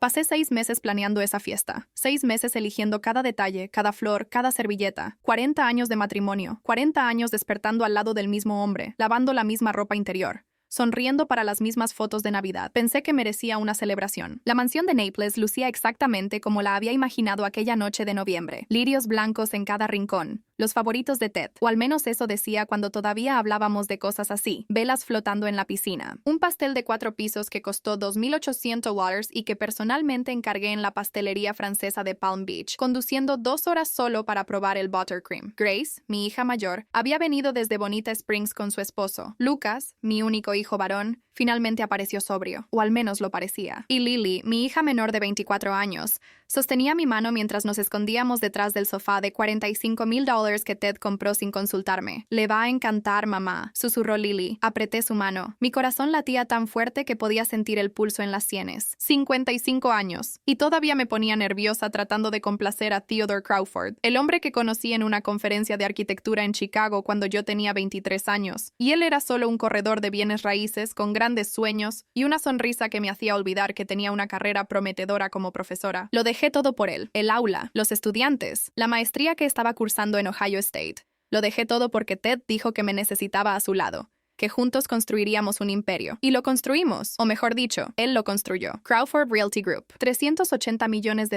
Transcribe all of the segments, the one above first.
Pasé 6 meses planeando esa fiesta, 6 meses eligiendo cada detalle, cada flor, cada servilleta, 40 años de matrimonio, 40 años despertando al lado del mismo hombre, lavando la misma ropa interior, sonriendo para las mismas fotos de Navidad. Pensé que merecía una celebración. La mansión de Naples lucía exactamente como la había imaginado aquella noche de noviembre. Lirios blancos en cada rincón. Los favoritos de Ted, o al menos eso decía cuando todavía hablábamos de cosas así. Velas flotando en la piscina. Un pastel de 4 pisos que costó $2,800 y que personalmente encargué en la pastelería francesa de Palm Beach, conduciendo 2 horas solo para probar el buttercream. Grace, mi hija mayor, había venido desde Bonita Springs con su esposo. Lucas, mi único hijo varón, finalmente apareció sobrio, o al menos lo parecía. Y Lily, mi hija menor de 24 años, sostenía mi mano mientras nos escondíamos detrás del sofá de $45,000 que Ted compró sin consultarme. «Le va a encantar, mamá», susurró Lily. Apreté su mano. Mi corazón latía tan fuerte que podía sentir el pulso en las sienes. 55 años. Y todavía me ponía nerviosa tratando de complacer a Theodore Crawford, el hombre que conocí en una conferencia de arquitectura en Chicago cuando yo tenía 23 años. Y él era solo un corredor de bienes raíces con grandes sueños y una sonrisa que me hacía olvidar que tenía una carrera prometedora como profesora. Lo dejé todo por él. El aula, los estudiantes, la maestría que estaba cursando en Ohio State. Lo dejé todo porque Ted dijo que me necesitaba a su lado, que juntos construiríamos un imperio. Y lo construimos, o mejor dicho, él lo construyó. Crawford Realty Group. $380 millones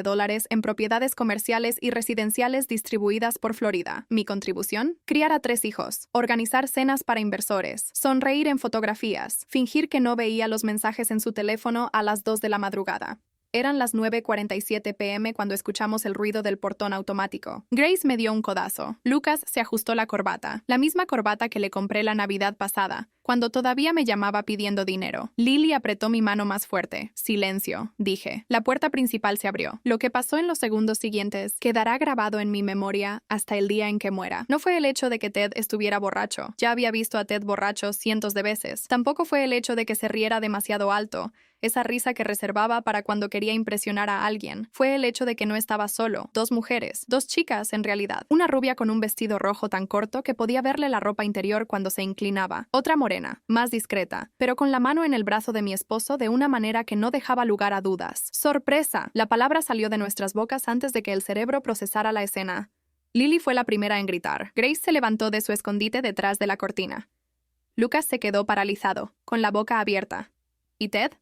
en propiedades comerciales y residenciales distribuidas por Florida. Mi contribución: criar a 3 hijos, organizar cenas para inversores, sonreír en fotografías, fingir que no veía los mensajes en su teléfono a las 2 de la madrugada. Eran las 9:47 p.m. cuando escuchamos el ruido del portón automático. Grace me dio un codazo. Lucas se ajustó la corbata, la misma corbata que le compré la Navidad pasada, cuando todavía me llamaba pidiendo dinero. Lily apretó mi mano más fuerte. «Silencio», dije. La puerta principal se abrió. Lo que pasó en los segundos siguientes quedará grabado en mi memoria hasta el día en que muera. No fue el hecho de que Ted estuviera borracho. Ya había visto a Ted borracho cientos de veces. Tampoco fue el hecho de que se riera demasiado alto, esa risa que reservaba para cuando quería impresionar a alguien. Fue el hecho de que no estaba solo. 2 mujeres, 2 chicas en realidad. Una rubia con un vestido rojo tan corto que podía verle la ropa interior cuando se inclinaba. Otra morena, más discreta, pero con la mano en el brazo de mi esposo de una manera que no dejaba lugar a dudas. ¡Sorpresa! La palabra salió de nuestras bocas antes de que el cerebro procesara la escena. Lily fue la primera en gritar. Grace se levantó de su escondite detrás de la cortina. Lucas se quedó paralizado, con la boca abierta. ¿Y Ted?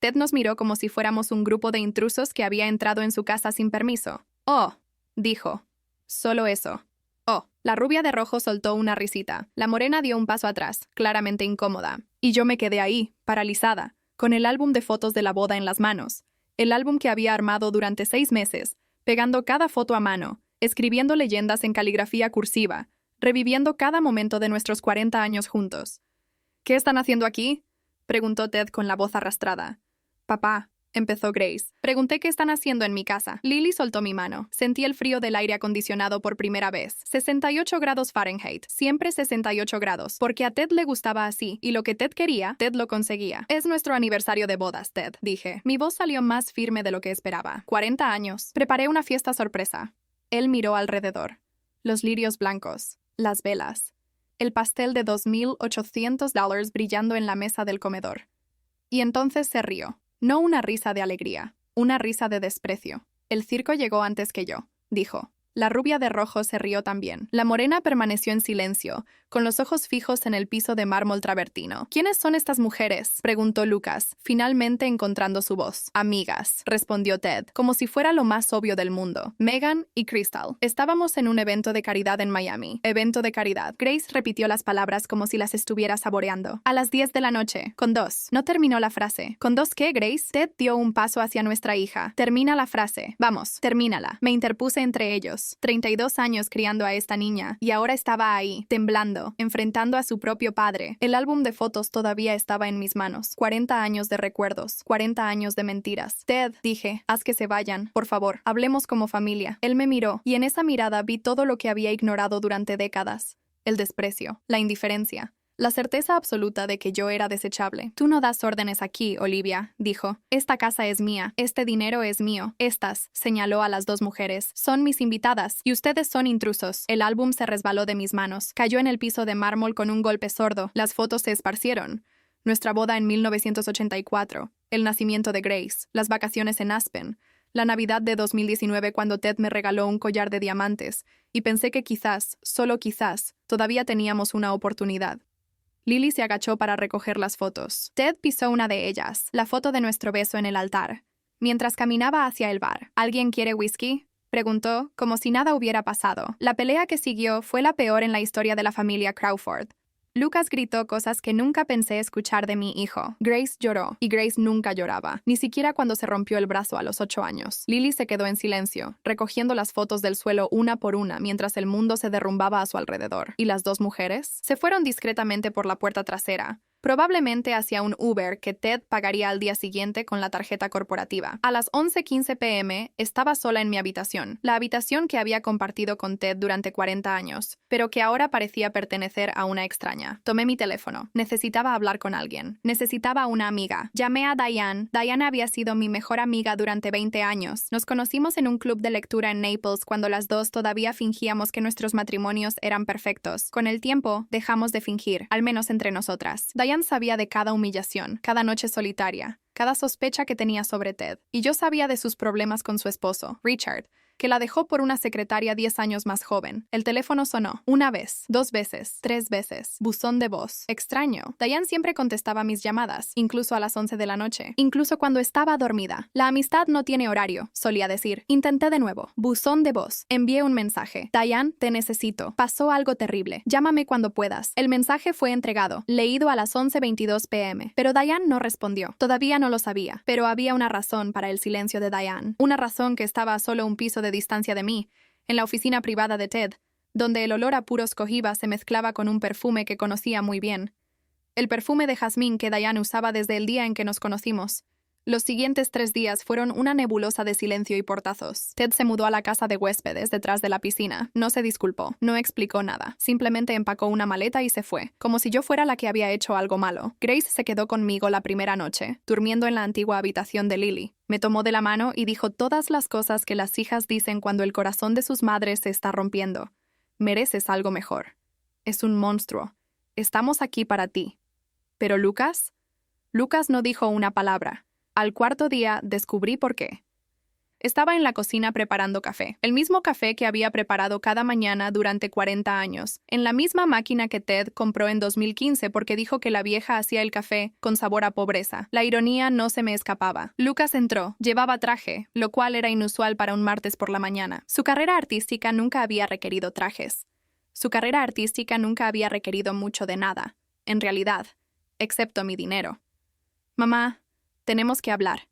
Ted nos miró como si fuéramos un grupo de intrusos que había entrado en su casa sin permiso. «Oh», dijo. «Solo eso». «Oh». La rubia de rojo soltó una risita. La morena dio un paso atrás, claramente incómoda. Y yo me quedé ahí, paralizada, con el álbum de fotos de la boda en las manos. El álbum que había armado durante 6 meses, pegando cada foto a mano, escribiendo leyendas en caligrafía cursiva, reviviendo cada momento de nuestros 40 años juntos. «¿Qué están haciendo aquí?», preguntó Ted con la voz arrastrada. «Papá», empezó Grace. «Pregunté qué están haciendo en mi casa». Lily soltó mi mano. Sentí el frío del aire acondicionado por primera vez. 68 grados Fahrenheit. Siempre 68 grados. Porque a Ted le gustaba así. Y lo que Ted quería, Ted lo conseguía. «Es nuestro aniversario de bodas, Ted», dije. Mi voz salió más firme de lo que esperaba. 40 años. Preparé una fiesta sorpresa. Él miró alrededor. Los lirios blancos. Las velas. El pastel de $2,800 brillando en la mesa del comedor. Y entonces se rió. No una risa de alegría, una risa de desprecio. «El circo llegó antes que yo», dijo. La rubia de rojo se rió también. La morena permaneció en silencio, con los ojos fijos en el piso de mármol travertino. «¿Quiénes son estas mujeres?», preguntó Lucas, finalmente encontrando su voz. «Amigas», respondió Ted, como si fuera lo más obvio del mundo. «Megan y Crystal. Estábamos en un evento de caridad en Miami». «Evento de caridad». Grace repitió las palabras como si las estuviera saboreando. «A las 10 de la noche. Con 2». No terminó la frase. «¿Con 2 qué, Grace?» Ted dio un paso hacia nuestra hija. «Termina la frase. Vamos, termínala». Me interpuse entre ellos. 32 años criando a esta niña, y ahora estaba ahí, temblando, enfrentando a su propio padre. El álbum de fotos todavía estaba en mis manos. 40 años de recuerdos, 40 años de mentiras. «Ted», dije, «haz que se vayan. Por favor, hablemos como familia». Él me miró, y en esa mirada vi todo lo que había ignorado durante décadas. El desprecio, la indiferencia. La certeza absoluta de que yo era desechable. «Tú no das órdenes aquí, Olivia», dijo. «Esta casa es mía. Este dinero es mío. Estas», señaló a las 2 mujeres, «son mis invitadas. Y ustedes son intrusos». El álbum se resbaló de mis manos. Cayó en el piso de mármol con un golpe sordo. Las fotos se esparcieron. Nuestra boda en 1984. El nacimiento de Grace, las vacaciones en Aspen, la Navidad de 2019 cuando Ted me regaló un collar de diamantes, y pensé que quizás, solo quizás, todavía teníamos una oportunidad. Lily se agachó para recoger las fotos. Ted pisó una de ellas, la foto de nuestro beso en el altar. Mientras caminaba hacia el bar, ¿alguien quiere whisky?, preguntó, como si nada hubiera pasado. La pelea que siguió fue la peor en la historia de la familia Crawford. Lucas gritó cosas que nunca pensé escuchar de mi hijo. Grace lloró, y Grace nunca lloraba, ni siquiera cuando se rompió el brazo a los 8 años. Lily se quedó en silencio, recogiendo las fotos del suelo una por una mientras el mundo se derrumbaba a su alrededor. ¿Y las dos mujeres? Se fueron discretamente por la puerta trasera, probablemente hacia un Uber que Ted pagaría al día siguiente con la tarjeta corporativa. A las 11:15 p.m. estaba sola en mi habitación, la habitación que había compartido con Ted durante 40 años, pero que ahora parecía pertenecer a una extraña. Tomé mi teléfono. Necesitaba hablar con alguien. Necesitaba una amiga. Llamé a Diane. Diane había sido mi mejor amiga durante 20 años. Nos conocimos en un club de lectura en Naples cuando las dos todavía fingíamos que nuestros matrimonios eran perfectos. Con el tiempo, dejamos de fingir, al menos entre nosotras. Diane sabía de cada humillación, cada noche solitaria, cada sospecha que tenía sobre Ted, y yo sabía de sus problemas con su esposo, Richard, que la dejó por una secretaria 10 años más joven. El teléfono sonó. 1 vez, 2 veces, 3 veces. Buzón de voz. Extraño. Diane siempre contestaba mis llamadas, incluso a las 11 de la noche, incluso cuando estaba dormida. La amistad no tiene horario, solía decir. Intenté de nuevo. Buzón de voz. Envié un mensaje. Diane, te necesito. Pasó algo terrible. Llámame cuando puedas. El mensaje fue entregado, leído a las 11:22 p.m. Pero Diane no respondió. Todavía no lo sabía, pero había una razón para el silencio de Diane. Una razón que estaba a solo un piso de distancia de mí, en la oficina privada de Ted, donde el olor a puros cohiba se mezclaba con un perfume que conocía muy bien. El perfume de jazmín que Diane usaba desde el día en que nos conocimos. Los siguientes 3 días fueron una nebulosa de silencio y portazos. Ted se mudó a la casa de huéspedes detrás de la piscina. No se disculpó, no explicó nada. Simplemente empacó una maleta y se fue, como si yo fuera la que había hecho algo malo. Grace se quedó conmigo la primera noche, durmiendo en la antigua habitación de Lily. Me tomó de la mano y dijo todas las cosas que las hijas dicen cuando el corazón de sus madres se está rompiendo. Mereces algo mejor. Es un monstruo. Estamos aquí para ti. ¿Pero Lucas? Lucas no dijo una palabra. Al cuarto día descubrí por qué. Estaba en la cocina preparando café, el mismo café que había preparado cada mañana durante 40 años, en la misma máquina que Ted compró en 2015 porque dijo que la vieja hacía el café con sabor a pobreza. La ironía no se me escapaba. Lucas entró, llevaba traje, lo cual era inusual para un martes por la mañana. Su carrera artística nunca había requerido trajes. Su carrera artística nunca había requerido mucho de nada, en realidad, excepto mi dinero. Mamá, tenemos que hablar.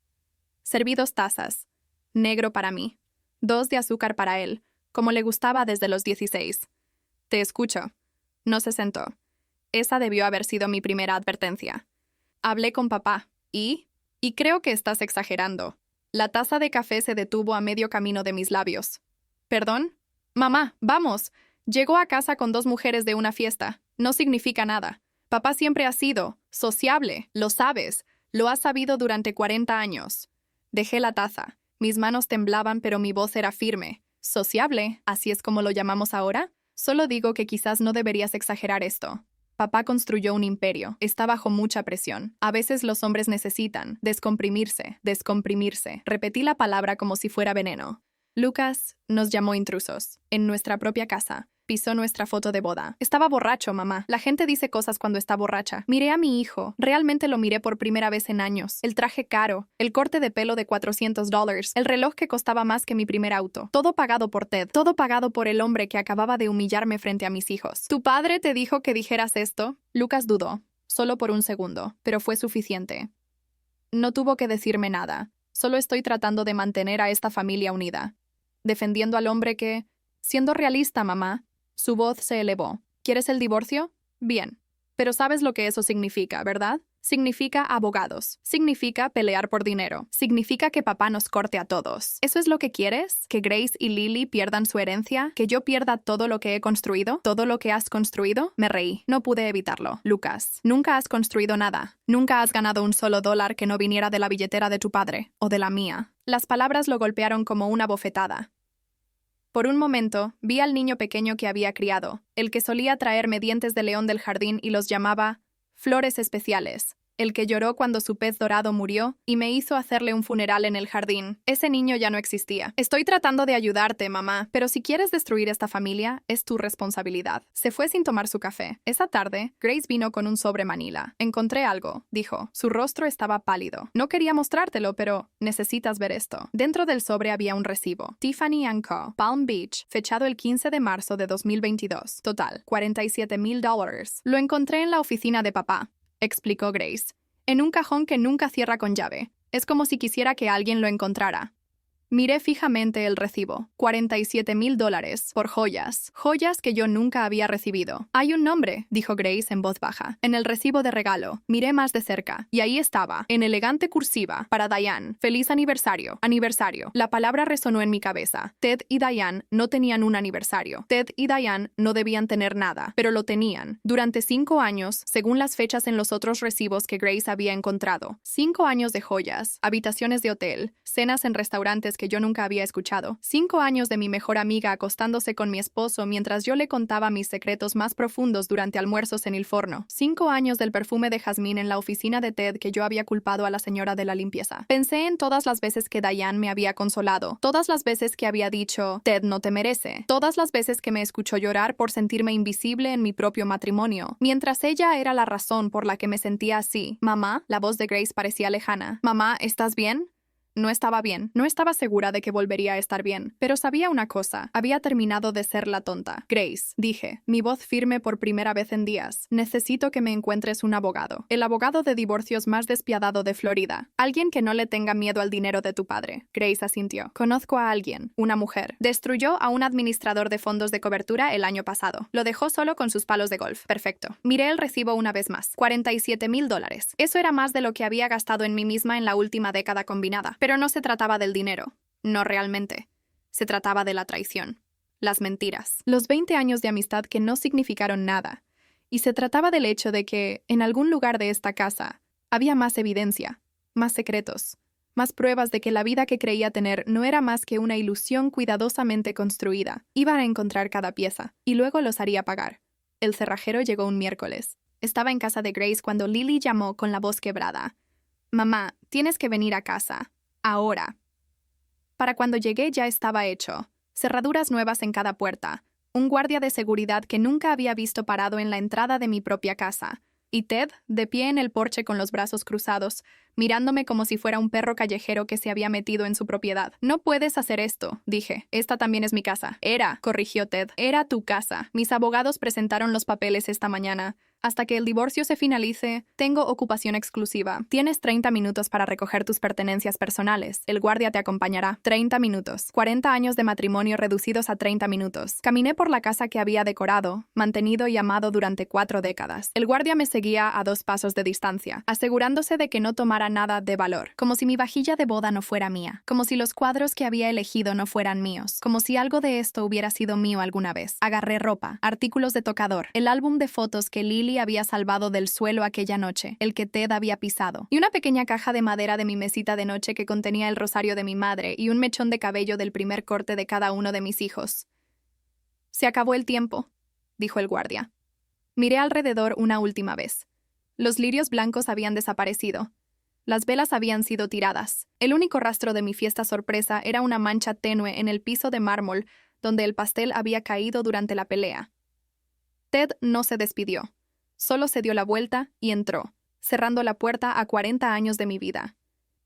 Serví 2 tazas. Negro para mí. 2 de azúcar para él, como le gustaba desde los 16. Te escucho. No se sentó. Esa debió haber sido mi primera advertencia. Hablé con papá. ¿Y? Y creo que estás exagerando. La taza de café se detuvo a medio camino de mis labios. ¿Perdón? Mamá, vamos. Llegó a casa con 2 mujeres de una fiesta. No significa nada. Papá siempre ha sido sociable, lo sabes. Lo has sabido durante 40 años. Dejé la taza. Mis manos temblaban, pero mi voz era firme. ¿Sociable? ¿Así es como lo llamamos ahora? Solo digo que quizás no deberías exagerar esto. Papá construyó un imperio. Está bajo mucha presión. A veces los hombres necesitan descomprimirse, descomprimirse. Repetí la palabra como si fuera veneno. Lucas nos llamó intrusos. En nuestra propia casa. Pisó nuestra foto de boda. Estaba borracho, mamá. La gente dice cosas cuando está borracha. Miré a mi hijo. Realmente lo miré por primera vez en años. El traje caro. El corte de pelo de $400. El reloj que costaba más que mi primer auto. Todo pagado por Ted. Todo pagado por el hombre que acababa de humillarme frente a mis hijos. ¿Tu padre te dijo que dijeras esto? Lucas dudó. Solo por un segundo. Pero fue suficiente. No tuvo que decirme nada. Solo estoy tratando de mantener a esta familia unida. Defendiendo al hombre que... Siendo realista, mamá. Su voz se elevó. ¿Quieres el divorcio? Bien. Pero sabes lo que eso significa, ¿verdad? Significa abogados. Significa pelear por dinero. Significa que papá nos corte a todos. ¿Eso es lo que quieres? ¿Que Grace y Lily pierdan su herencia? ¿Que yo pierda todo lo que he construido? ¿Todo lo que has construido? Me reí. No pude evitarlo. Lucas, nunca has construido nada. Nunca has ganado un solo dólar que no viniera de la billetera de tu padre. O de la mía. Las palabras lo golpearon como una bofetada. Por un momento, vi al niño pequeño que había criado, el que solía traerme dientes de león del jardín y los llamaba flores especiales. El que lloró cuando su pez dorado murió y me hizo hacerle un funeral en el jardín. Ese niño ya no existía. Estoy tratando de ayudarte, mamá, pero si quieres destruir esta familia, es tu responsabilidad. Se fue sin tomar su café. Esa tarde, Grace vino con un sobre Manila. Encontré algo, dijo. Su rostro estaba pálido. No quería mostrártelo, pero necesitas ver esto. Dentro del sobre había un recibo. Tiffany & Co., Palm Beach, fechado el 15 de marzo de 2022. Total, $47,000. Lo encontré en la oficina de papá, explicó Grace, en un cajón que nunca cierra con llave. Es como si quisiera que alguien lo encontrara. Miré fijamente el recibo. $47,000 por joyas. Joyas que yo nunca había recibido. Hay un nombre, dijo Grace en voz baja. En el recibo de regalo. Miré más de cerca. Y ahí estaba, en elegante cursiva, para Diane. Feliz aniversario. Aniversario. La palabra resonó en mi cabeza. Ted y Diane no tenían un aniversario. Ted y Diane no debían tener nada, pero lo tenían. Durante 5 años, según las fechas en los otros recibos que Grace había encontrado. 5 años de joyas, habitaciones de hotel, cenas en restaurantes que yo nunca había escuchado. 5 años de mi mejor amiga acostándose con mi esposo mientras yo le contaba mis secretos más profundos durante almuerzos en el forno. 5 años del perfume de jazmín en la oficina de Ted que yo había culpado a la señora de la limpieza. Pensé en todas las veces que Diane me había consolado, todas las veces que había dicho, Ted no te merece, todas las veces que me escuchó llorar por sentirme invisible en mi propio matrimonio, mientras ella era la razón por la que me sentía así. Mamá, la voz de Grace parecía lejana. Mamá, ¿estás bien? No estaba bien. No estaba segura de que volvería a estar bien. Pero sabía una cosa. Había terminado de ser la tonta. Grace, dije, mi voz firme por primera vez en días. Necesito que me encuentres un abogado. El abogado de divorcios más despiadado de Florida. Alguien que no le tenga miedo al dinero de tu padre. Grace asintió. Conozco a alguien. Una mujer. Destruyó a un administrador de fondos de cobertura el año pasado. Lo dejó solo con sus palos de golf. Perfecto. Miré el recibo una vez más. $47,000. Eso era más de lo que había gastado en mí misma en la última década combinada. Pero no se trataba del dinero. No realmente. Se trataba de la traición. Las mentiras. Los 20 años de amistad que no significaron nada. Y se trataba del hecho de que, en algún lugar de esta casa, había más evidencia, más secretos, más pruebas de que la vida que creía tener no era más que una ilusión cuidadosamente construida. Iba a encontrar cada pieza, y luego los haría pagar. El cerrajero llegó un miércoles. Estaba en casa de Grace cuando Lily llamó con la voz quebrada. «Mamá, tienes que venir a casa. Ahora». Para cuando llegué ya estaba hecho. Cerraduras nuevas en cada puerta. Un guardia de seguridad que nunca había visto parado en la entrada de mi propia casa. Y Ted, de pie en el porche con los brazos cruzados, mirándome como si fuera un perro callejero que se había metido en su propiedad. «No puedes hacer esto», dije. «Esta también es mi casa». «Era», corrigió Ted. «Era tu casa. Mis abogados presentaron los papeles esta mañana. Hasta que el divorcio se finalice, tengo ocupación exclusiva. Tienes 30 minutos para recoger tus pertenencias personales. El guardia te acompañará. 30 minutos. 40 años de matrimonio reducidos a 30 minutos. Caminé por la casa que había decorado, mantenido y amado durante 4 décadas. El guardia me seguía a 2 pasos de distancia, asegurándose de que no tomara nada de valor. Como si mi vajilla de boda no fuera mía. Como si los cuadros que había elegido no fueran míos. Como si algo de esto hubiera sido mío alguna vez. Agarré ropa, artículos de tocador, el álbum de fotos que Lily había salvado del suelo aquella noche, el que Ted había pisado, y una pequeña caja de madera de mi mesita de noche que contenía el rosario de mi madre y un mechón de cabello del primer corte de cada uno de mis hijos. «Se acabó el tiempo», dijo el guardia. Miré alrededor una última vez. Los lirios blancos habían desaparecido. Las velas habían sido tiradas. El único rastro de mi fiesta sorpresa era una mancha tenue en el piso de mármol donde el pastel había caído durante la pelea. Ted no se despidió. Solo se dio la vuelta y entró, cerrando la puerta a 40 años de mi vida.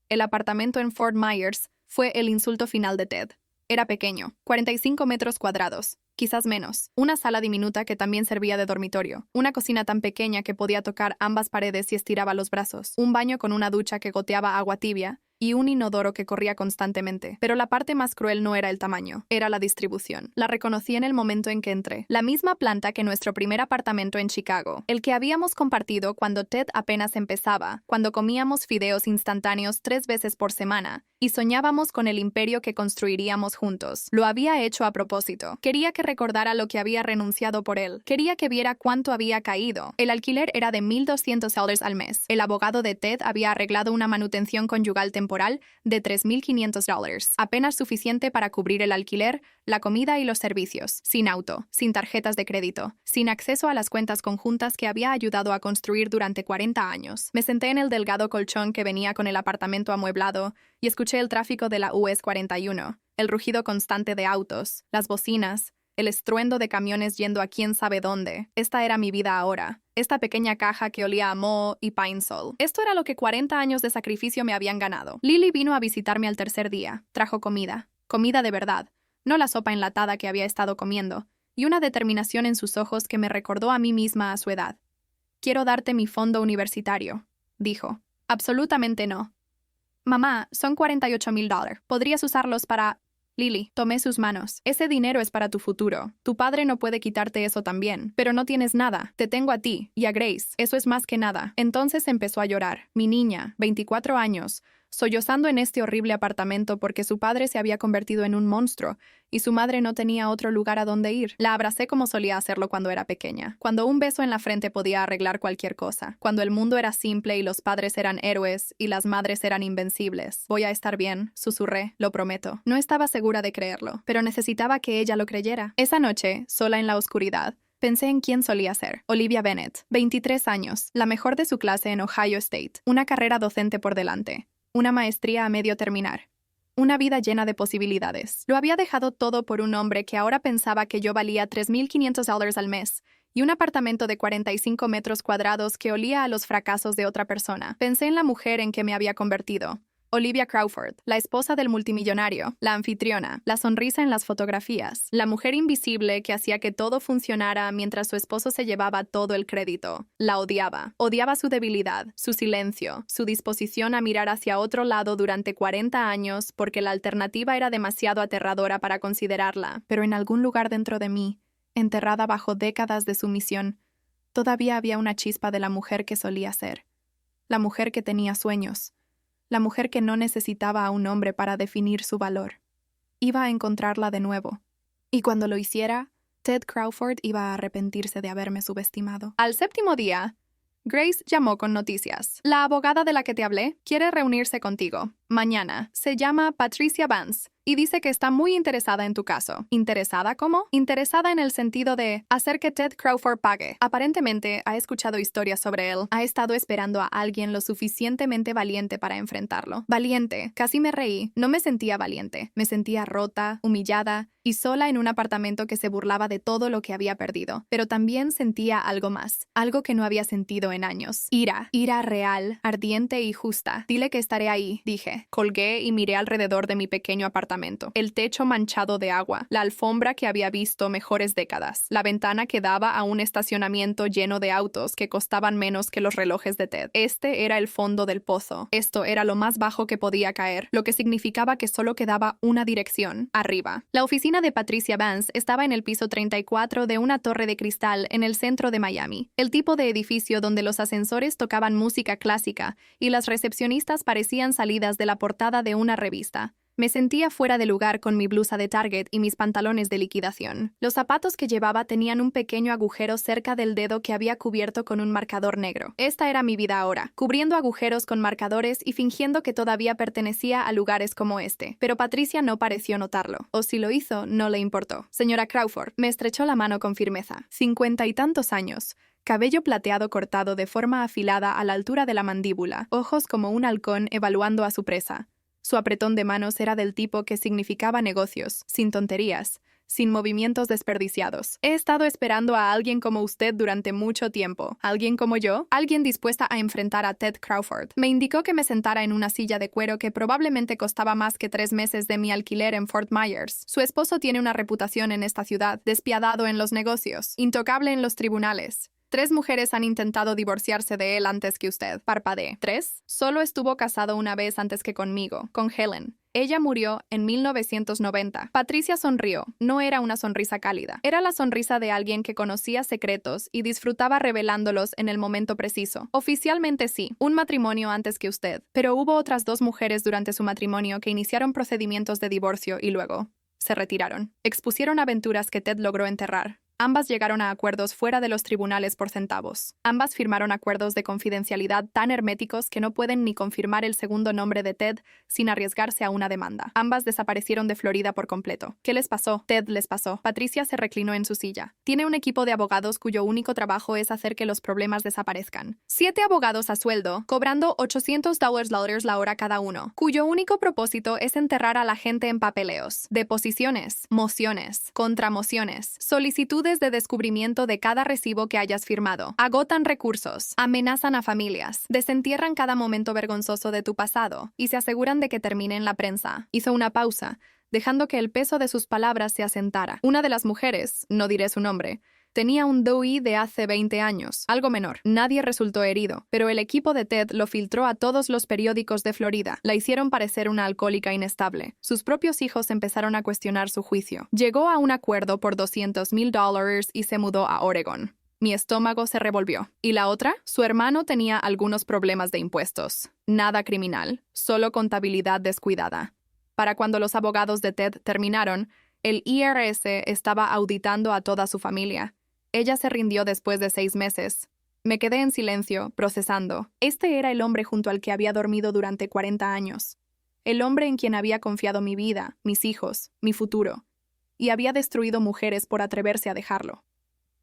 El apartamento en Fort Myers fue el insulto final de Ted. Era pequeño, 45 metros cuadrados, quizás menos, una sala diminuta que también servía de dormitorio, una cocina tan pequeña que podía tocar ambas paredes si estiraba los brazos, un baño con una ducha que goteaba agua tibia, y un inodoro que corría constantemente. Pero la parte más cruel no era el tamaño, era la distribución. La reconocí en el momento en que entré. La misma planta que nuestro primer apartamento en Chicago, el que habíamos compartido cuando Ted apenas empezaba, cuando comíamos fideos instantáneos 3 veces por semana, y soñábamos con el imperio que construiríamos juntos. Lo había hecho a propósito. Quería que recordara lo que había renunciado por él. Quería que viera cuánto había caído. El alquiler era de $1,200 al mes. El abogado de Ted había arreglado una manutención conyugal temporal de $3,500, apenas suficiente para cubrir el alquiler, la comida y los servicios, sin auto, sin tarjetas de crédito, sin acceso a las cuentas conjuntas que había ayudado a construir durante 40 años. Me senté en el delgado colchón que venía con el apartamento amueblado y escuché el tráfico de la US 41, el rugido constante de autos, las bocinas, el estruendo de camiones yendo a quién sabe dónde. Esta era mi vida ahora. Esta pequeña caja que olía a moho y pine sol. Esto era lo que 40 años de sacrificio me habían ganado. Lily vino a visitarme al tercer día. Trajo comida. Comida de verdad. No la sopa enlatada que había estado comiendo. Y una determinación en sus ojos que me recordó a mí misma a su edad. «Quiero darte mi fondo universitario», dijo. «Absolutamente no». «Mamá, son $48,000. Podrías usarlos para...» Lily, tomé sus manos. «Ese dinero es para tu futuro. Tu padre no puede quitarte eso también. Pero no tienes nada. Te tengo a ti y a Grace. Eso es más que nada». Entonces empezó a llorar. Mi niña, 24 años, sollozando en este horrible apartamento porque su padre se había convertido en un monstruo y su madre no tenía otro lugar a donde ir. La abracé como solía hacerlo cuando era pequeña, cuando un beso en la frente podía arreglar cualquier cosa, cuando el mundo era simple y los padres eran héroes y las madres eran invencibles. «Voy a estar bien», susurré, «lo prometo». No estaba segura de creerlo, pero necesitaba que ella lo creyera. Esa noche, sola en la oscuridad, pensé en quién solía ser. Olivia Bennett, 23 años, la mejor de su clase en Ohio State, una carrera docente por delante. Una maestría a medio terminar. Una vida llena de posibilidades. Lo había dejado todo por un hombre que ahora pensaba que yo valía $3,500 al mes y un apartamento de 45 metros cuadrados que olía a los fracasos de otra persona. Pensé en la mujer en que me había convertido. Olivia Crawford, la esposa del multimillonario, la anfitriona, la sonrisa en las fotografías, la mujer invisible que hacía que todo funcionara mientras su esposo se llevaba todo el crédito. La odiaba. Odiaba su debilidad, su silencio, su disposición a mirar hacia otro lado durante 40 años porque la alternativa era demasiado aterradora para considerarla. Pero en algún lugar dentro de mí, enterrada bajo décadas de sumisión, todavía había una chispa de la mujer que solía ser. La mujer que tenía sueños. La mujer que no necesitaba a un hombre para definir su valor. Iba a encontrarla de nuevo. Y cuando lo hiciera, Ted Crawford iba a arrepentirse de haberme subestimado. Al séptimo día, Grace llamó con noticias. «La abogada de la que te hablé quiere reunirse contigo. Mañana. Se llama Patricia Vance y dice que está muy interesada en tu caso». ¿Interesada cómo? Interesada en el sentido de hacer que Ted Crawford pague. Aparentemente ha escuchado historias sobre él. Ha estado esperando a alguien lo suficientemente valiente para enfrentarlo. Valiente. Casi me reí. No me sentía valiente. Me sentía rota, humillada y sola en un apartamento que se burlaba de todo lo que había perdido. Pero también sentía algo más. Algo que no había sentido en años. Ira. Ira real, ardiente y justa. «Dile que estaré ahí», dije. Colgué y miré alrededor de mi pequeño apartamento. El techo manchado de agua, la alfombra que había visto mejores décadas, la ventana que daba a un estacionamiento lleno de autos que costaban menos que los relojes de Ted. Este era el fondo del pozo. Esto era lo más bajo que podía caer, lo que significaba que solo quedaba una dirección, arriba. La oficina de Patricia Vance estaba en el piso 34 de una torre de cristal en el centro de Miami, el tipo de edificio donde los ascensores tocaban música clásica y las recepcionistas parecían salidas de la portada de una revista. Me sentía fuera de lugar con mi blusa de Target y mis pantalones de liquidación. Los zapatos que llevaba tenían un pequeño agujero cerca del dedo que había cubierto con un marcador negro. Esta era mi vida ahora, cubriendo agujeros con marcadores y fingiendo que todavía pertenecía a lugares como este. Pero Patricia no pareció notarlo. O si lo hizo, no le importó. «Señora Crawford», me estrechó la mano con firmeza. 50 y tantos años. Cabello plateado cortado de forma afilada a la altura de la mandíbula, ojos como un halcón evaluando a su presa. Su apretón de manos era del tipo que significaba negocios, sin tonterías, sin movimientos desperdiciados. «He estado esperando a alguien como usted durante mucho tiempo. ¿Alguien como yo? Alguien dispuesta a enfrentar a Ted Crawford». Me indicó que me sentara en una silla de cuero que probablemente costaba más que 3 meses de mi alquiler en Fort Myers. Su esposo tiene una reputación en esta ciudad, despiadado en los negocios, intocable en los tribunales. 3 mujeres han intentado divorciarse de él antes que usted. Parpadeé. ¿3? Solo estuvo casado una vez antes que conmigo, con Helen. Ella murió en 1990. Patricia sonrió. No era una sonrisa cálida. Era la sonrisa de alguien que conocía secretos y disfrutaba revelándolos en el momento preciso. Oficialmente sí, un matrimonio antes que usted. Pero hubo otras 2 mujeres durante su matrimonio que iniciaron procedimientos de divorcio y luego se retiraron. Expusieron aventuras que Ted logró enterrar. Ambas llegaron a acuerdos fuera de los tribunales por centavos. Ambas firmaron acuerdos de confidencialidad tan herméticos que no pueden ni confirmar el segundo nombre de Ted sin arriesgarse a una demanda. Ambas desaparecieron de Florida por completo. ¿Qué les pasó? Ted les pasó. Patricia se reclinó en su silla. Tiene un equipo de abogados cuyo único trabajo es hacer que los problemas desaparezcan. 7 abogados a sueldo, cobrando $800 la hora cada uno, cuyo único propósito es enterrar a la gente en papeleos, deposiciones, mociones, contramociones, solicitudes de descubrimiento de cada recibo que hayas firmado. Agotan recursos, amenazan a familias, desentierran cada momento vergonzoso de tu pasado y se aseguran de que termine en la prensa. Hizo una pausa, dejando que el peso de sus palabras se asentara. Una de las mujeres, no diré su nombre, tenía un DUI de hace 20 años, algo menor. Nadie resultó herido, pero el equipo de Ted lo filtró a todos los periódicos de Florida. La hicieron parecer una alcohólica inestable. Sus propios hijos empezaron a cuestionar su juicio. Llegó a un acuerdo por $200,000 y se mudó a Oregon. Mi estómago se revolvió. ¿Y la otra? Su hermano tenía algunos problemas de impuestos. Nada criminal, solo contabilidad descuidada. Para cuando los abogados de Ted terminaron, el IRS estaba auditando a toda su familia. Ella se rindió después de 6 meses. Me quedé en silencio, procesando. Este era el hombre junto al que había dormido durante 40 años. El hombre en quien había confiado mi vida, mis hijos, mi futuro. Y había destruido mujeres por atreverse a dejarlo.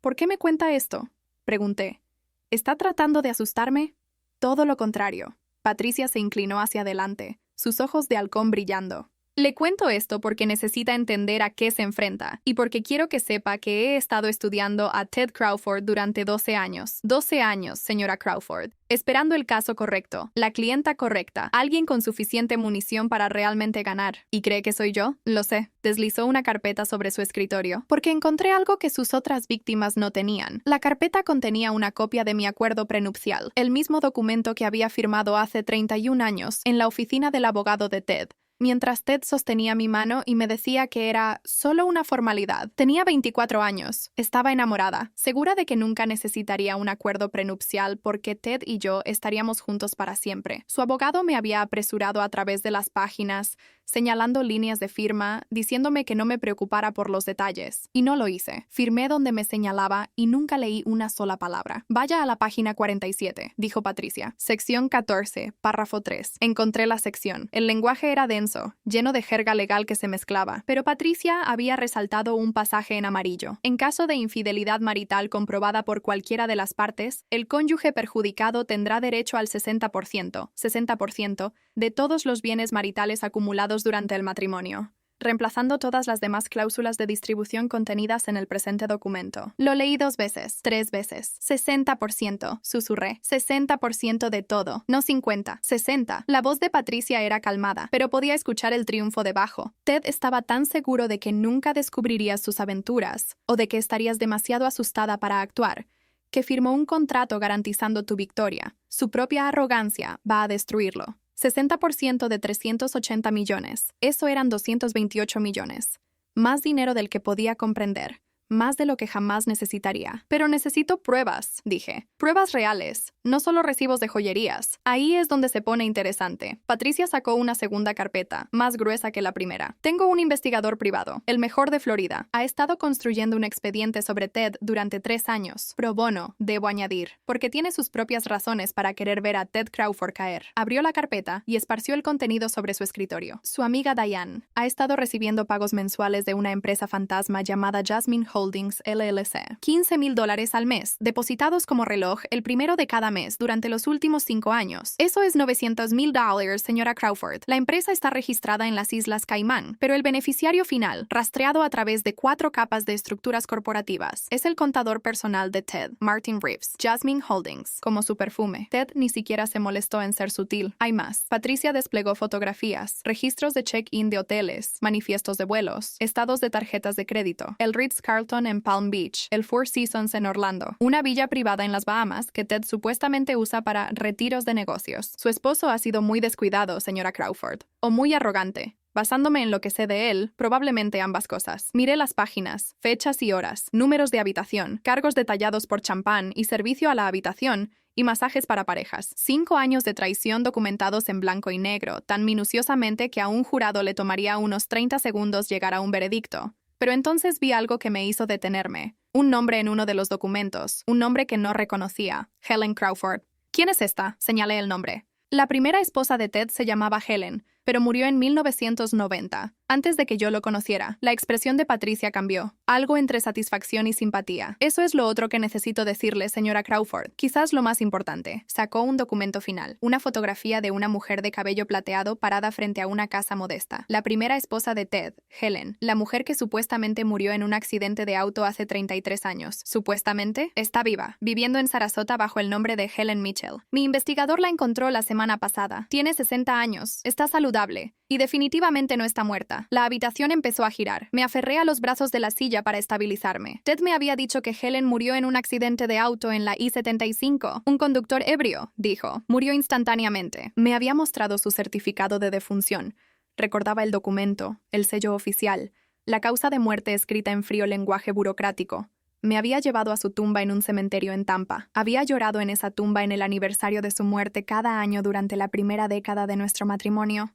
¿Por qué me cuenta esto? Pregunté. ¿Está tratando de asustarme? Todo lo contrario. Patricia se inclinó hacia adelante, sus ojos de halcón brillando. Le cuento esto porque necesita entender a qué se enfrenta y porque quiero que sepa que he estado estudiando a Ted Crawford durante 12 años. 12 años, señora Crawford. Esperando el caso correcto, la clienta correcta, alguien con suficiente munición para realmente ganar. ¿Y cree que soy yo? Lo sé. Deslizó una carpeta sobre su escritorio, porque encontré algo que sus otras víctimas no tenían. La carpeta contenía una copia de mi acuerdo prenupcial, el mismo documento que había firmado hace 31 años en la oficina del abogado de Ted. Mientras Ted sostenía mi mano y me decía que era solo una formalidad. Tenía 24 años. Estaba enamorada, segura de que nunca necesitaría un acuerdo prenupcial porque Ted y yo estaríamos juntos para siempre. Su abogado me había apresurado a través de las páginas, señalando líneas de firma, diciéndome que no me preocupara por los detalles. Y no lo hice. Firmé donde me señalaba y nunca leí una sola palabra. Vaya a la página 47, dijo Patricia. Sección 14, párrafo 3. Encontré la sección. El lenguaje era denso, lleno de jerga legal que se mezclaba, pero Patricia había resaltado un pasaje en amarillo. En caso de infidelidad marital comprobada por cualquiera de las partes, el cónyuge perjudicado tendrá derecho al 60% de todos los bienes maritales acumulados durante el matrimonio, reemplazando todas las demás cláusulas de distribución contenidas en el presente documento. Lo leí 2 veces, 3 veces. 60%, susurré. 60% de todo, no 50, 60. La voz de Patricia era calmada, pero podía escuchar el triunfo debajo. Ted estaba tan seguro de que nunca descubrirías sus aventuras, o de que estarías demasiado asustada para actuar, que firmó un contrato garantizando tu victoria. Su propia arrogancia va a destruirlo. 60% de 380 millones. Eso eran 228 millones. Más dinero del que podía comprender. Más de lo que jamás necesitaría. Pero necesito pruebas, dije. Pruebas reales, no solo recibos de joyerías. Ahí es donde se pone interesante. Patricia sacó una segunda carpeta, más gruesa que la primera. Tengo un investigador privado, el mejor de Florida. Ha estado construyendo un expediente sobre Ted durante 3 años. Pro bono, debo añadir, porque tiene sus propias razones para querer ver a Ted Crawford caer. Abrió la carpeta y esparció el contenido sobre su escritorio. Su amiga Diane ha estado recibiendo pagos mensuales de una empresa fantasma llamada Jasmine Holdings LLC. $15,000 al mes, depositados como reloj el primero de cada mes durante los últimos 5 años. Eso es $900,000, señora Crawford. La empresa está registrada en las Islas Caimán, pero el beneficiario final, rastreado a través de 4 capas de estructuras corporativas, es el contador personal de Ted, Martin Reeves, Jasmine Holdings, como su perfume. Ted ni siquiera se molestó en ser sutil. Hay más. Patricia desplegó fotografías, registros de check-in de hoteles, manifiestos de vuelos, estados de tarjetas de crédito, el Ritz-Carlton Hilton en Palm Beach, el Four Seasons en Orlando, una villa privada en las Bahamas que Ted supuestamente usa para retiros de negocios. Su esposo ha sido muy descuidado, señora Crawford, o muy arrogante. Basándome en lo que sé de él, probablemente ambas cosas. Miré las páginas, fechas y horas, números de habitación, cargos detallados por champán y servicio a la habitación, y masajes para parejas. 5 años de traición documentados en blanco y negro, tan minuciosamente que a un jurado le tomaría unos 30 segundos llegar a un veredicto. Pero entonces vi algo que me hizo detenerme. Un nombre en uno de los documentos, un nombre que no reconocía. Helen Crawford. ¿Quién es esta? Señalé el nombre. La primera esposa de Ted se llamaba Helen, pero murió en 1990, antes de que yo lo conociera. La expresión de Patricia cambió, algo entre satisfacción y simpatía. Eso es lo otro que necesito decirle, señora Crawford. Quizás lo más importante. Sacó un documento final, una fotografía de una mujer de cabello plateado parada frente a una casa modesta. La primera esposa de Ted, Helen, la mujer que supuestamente murió en un accidente de auto hace 33 años. Supuestamente, está viva, viviendo en Sarasota bajo el nombre de Helen Mitchell. Mi investigador la encontró la semana pasada. Tiene 60 años, está saludable y definitivamente no está muerta. La habitación empezó a girar. Me aferré a los brazos de la silla para estabilizarme. Ted me había dicho que Helen murió en un accidente de auto en la I-75. Un conductor ebrio, dijo. Murió instantáneamente. Me había mostrado su certificado de defunción. Recordaba el documento, el sello oficial, la causa de muerte escrita en frío lenguaje burocrático. Me había llevado a su tumba en un cementerio en Tampa. Había llorado en esa tumba en el aniversario de su muerte cada año durante la primera década de nuestro matrimonio.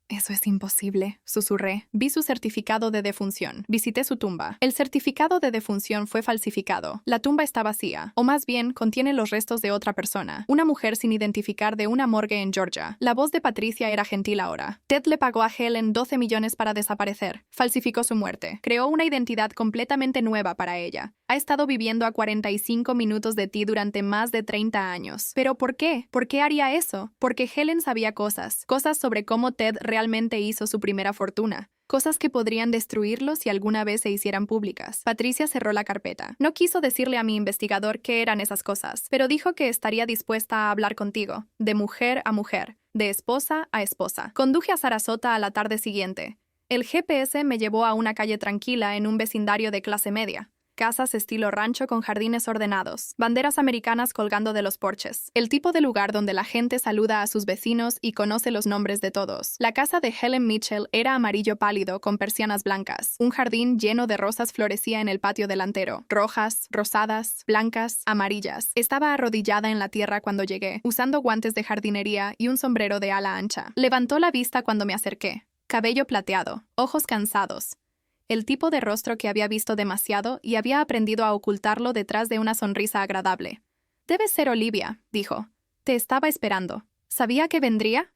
Eso es imposible, susurré. Vi su certificado de defunción. Visité su tumba. El certificado de defunción fue falsificado. La tumba está vacía, o más bien, contiene los restos de otra persona. Una mujer sin identificar de una morgue en Georgia. La voz de Patricia era gentil ahora. Ted le pagó a Helen 12 millones para desaparecer. Falsificó su muerte. Creó una identidad completamente nueva para ella. Ha estado viviendo a 45 minutos de ti durante más de 30 años. ¿Pero por qué? ¿Por qué haría eso? Porque Helen sabía cosas sobre cómo Ted realmente hizo su primera fortuna. Cosas que podrían destruirlo si alguna vez se hicieran públicas. Patricia cerró la carpeta. No quiso decirle a mi investigador qué eran esas cosas, pero dijo que estaría dispuesta a hablar contigo, de mujer a mujer, de esposa a esposa. Conduje a Sarasota a la tarde siguiente. El GPS me llevó a una calle tranquila en un vecindario de clase media. Casas estilo rancho con jardines ordenados, banderas americanas colgando de los porches. El tipo de lugar donde la gente saluda a sus vecinos y conoce los nombres de todos. La casa de Helen Mitchell era amarillo pálido con persianas blancas. Un jardín lleno de rosas florecía en el patio delantero. Rojas, rosadas, blancas, amarillas. Estaba arrodillada en la tierra cuando llegué, usando guantes de jardinería y un sombrero de ala ancha. Levantó la vista cuando me acerqué. Cabello plateado, ojos cansados. El tipo de rostro que había visto demasiado y había aprendido a ocultarlo detrás de una sonrisa agradable. «Debes ser Olivia», dijo. «Te estaba esperando. ¿Sabía que vendría?»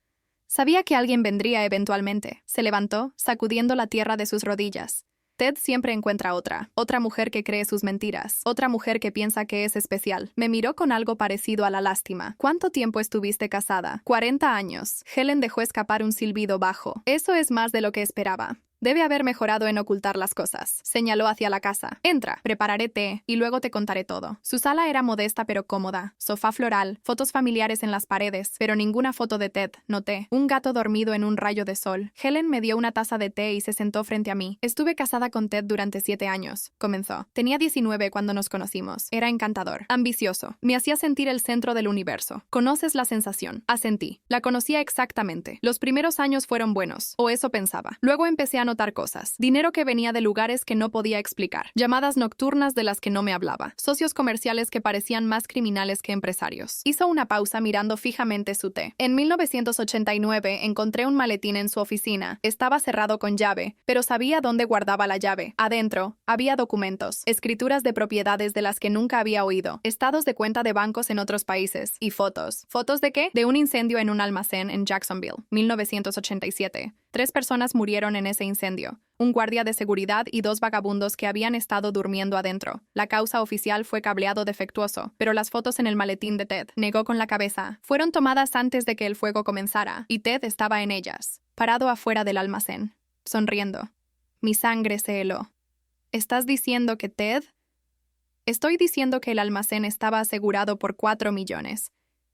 «Sabía que alguien vendría eventualmente». Se levantó, sacudiendo la tierra de sus rodillas. Ted siempre encuentra otra mujer que cree sus mentiras, otra mujer que piensa que es especial. Me miró con algo parecido a la lástima. ¿Cuánto tiempo estuviste casada? 40 años. Helen dejó escapar un silbido bajo. Eso es más de lo que esperaba. Debe haber mejorado en ocultar las cosas. Señaló hacia la casa. Entra, prepararé té y luego te contaré todo. Su sala era modesta pero cómoda. Sofá floral, fotos familiares en las paredes, pero ninguna foto de Ted, noté. Un gato dormido en un rayo de sol. Helen me dio una taza de té y se sentó frente a mí. Estuve casada con Ted durante 7 años, comenzó. Tenía 19 cuando nos conocimos. Era encantador, ambicioso. Me hacía sentir el centro del universo. ¿Conoces la sensación? Asentí. La conocía exactamente. Los primeros años fueron buenos, o eso pensaba. Luego empecé a notar cosas. Dinero que venía de lugares que no podía explicar. Llamadas nocturnas de las que no me hablaba. Socios comerciales que parecían más criminales que empresarios. Hizo una pausa mirando fijamente su té. En 1989 encontré un maletín en su oficina. Estaba cerrado con llave, pero sabía dónde guardaba la llave. Adentro, había documentos, escrituras de propiedades de las que nunca había oído, estados de cuenta de bancos en otros países y fotos. ¿Fotos de qué? De un incendio en un almacén en Jacksonville, 1987. 3 personas murieron en ese incendio. Un guardia de seguridad y 2 vagabundos que habían estado durmiendo adentro. La causa oficial fue cableado defectuoso, pero las fotos en el maletín de Ted, negó con la cabeza, fueron tomadas antes de que el fuego comenzara, y Ted estaba en ellas, parado afuera del almacén, sonriendo. Mi sangre se heló. ¿Estás diciendo que Ted? Estoy diciendo que el almacén estaba asegurado por 4 millones.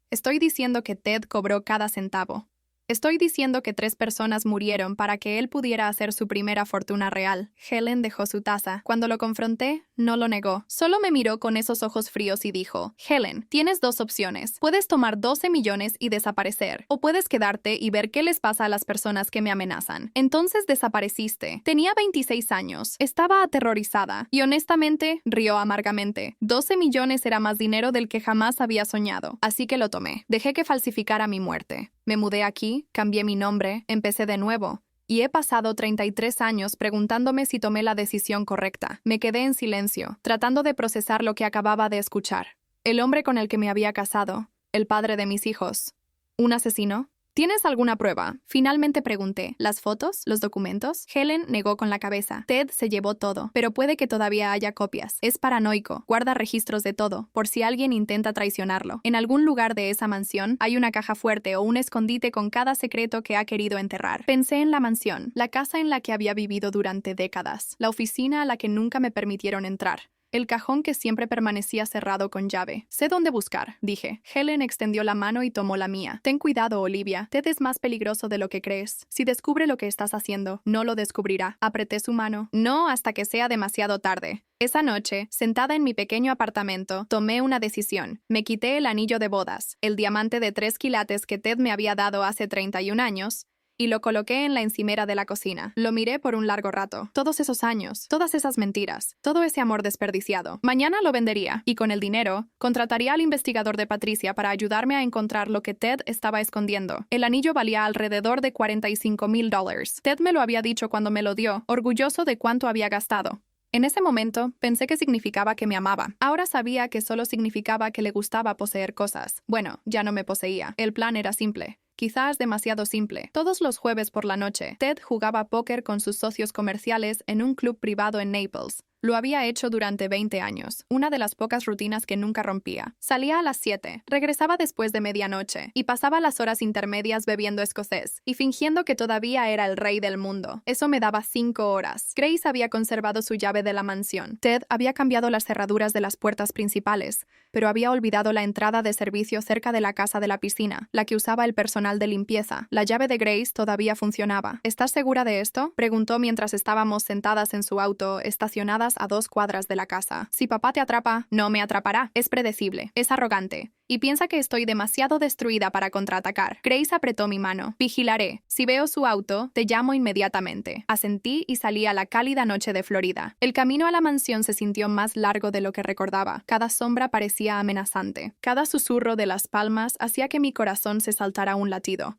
Estoy diciendo que Ted cobró cada centavo. Estoy diciendo que 3 personas murieron para que él pudiera hacer su primera fortuna real. Helen dejó su taza. Cuando lo confronté, no lo negó. Solo me miró con esos ojos fríos y dijo, Helen, tienes dos opciones. Puedes tomar 12 millones y desaparecer, o puedes quedarte y ver qué les pasa a las personas que me amenazan. Entonces desapareciste. Tenía 26 años. Estaba aterrorizada y honestamente rió amargamente. 12 millones era más dinero del que jamás había soñado, así que lo tomé. Dejé que falsificara mi muerte. Me mudé aquí, cambié mi nombre, empecé de nuevo. Y he pasado 33 años preguntándome si tomé la decisión correcta. Me quedé en silencio, tratando de procesar lo que acababa de escuchar. El hombre con el que me había casado, el padre de mis hijos. ¿Un asesino? ¿Tienes alguna prueba? Finalmente pregunté. ¿Las fotos? ¿Los documentos? Helen negó con la cabeza. Ted se llevó todo, pero puede que todavía haya copias. Es paranoico. Guarda registros de todo, por si alguien intenta traicionarlo. En algún lugar de esa mansión hay una caja fuerte o un escondite con cada secreto que ha querido enterrar. Pensé en la mansión, la casa en la que había vivido durante décadas, la oficina a la que nunca me permitieron entrar. El cajón que siempre permanecía cerrado con llave. Sé dónde buscar, dije. Helen extendió la mano y tomó la mía. Ten cuidado, Olivia. Ted es más peligroso de lo que crees. Si descubre lo que estás haciendo, no lo descubrirá. Apreté su mano. No hasta que sea demasiado tarde. Esa noche, sentada en mi pequeño apartamento, tomé una decisión. Me quité el anillo de bodas, el diamante de 3 quilates que Ted me había dado hace 31 años, y lo coloqué en la encimera de la cocina. Lo miré por un largo rato. Todos esos años, todas esas mentiras, todo ese amor desperdiciado. Mañana lo vendería, y con el dinero, contrataría al investigador de Patricia para ayudarme a encontrar lo que Ted estaba escondiendo. El anillo valía alrededor de $45,000. Ted me lo había dicho cuando me lo dio, orgulloso de cuánto había gastado. En ese momento, pensé que significaba que me amaba. Ahora sabía que solo significaba que le gustaba poseer cosas. Bueno, ya no me poseía. El plan era simple. Quizás demasiado simple. Todos los jueves por la noche, Ted jugaba póker con sus socios comerciales en un club privado en Naples. Lo había hecho durante 20 años, una de las pocas rutinas que nunca rompía. Salía a las 7, regresaba después de medianoche, y pasaba las horas intermedias bebiendo escocés, y fingiendo que todavía era el rey del mundo. Eso me daba 5 horas. Grace había conservado su llave de la mansión. Ted había cambiado las cerraduras de las puertas principales, pero había olvidado la entrada de servicio cerca de la casa de la piscina, la que usaba el personal de limpieza. La llave de Grace todavía funcionaba. ¿Estás segura de esto?, preguntó mientras estábamos sentadas en su auto, estacionadas a 2 cuadras de la casa. Si papá te atrapa, no me atrapará. Es predecible, es arrogante, y piensa que estoy demasiado destruida para contraatacar. Grace apretó mi mano. Vigilaré. Si veo su auto, te llamo inmediatamente. Asentí y salí a la cálida noche de Florida. El camino a la mansión se sintió más largo de lo que recordaba. Cada sombra parecía amenazante. Cada susurro de las palmas hacía que mi corazón se saltara un latido.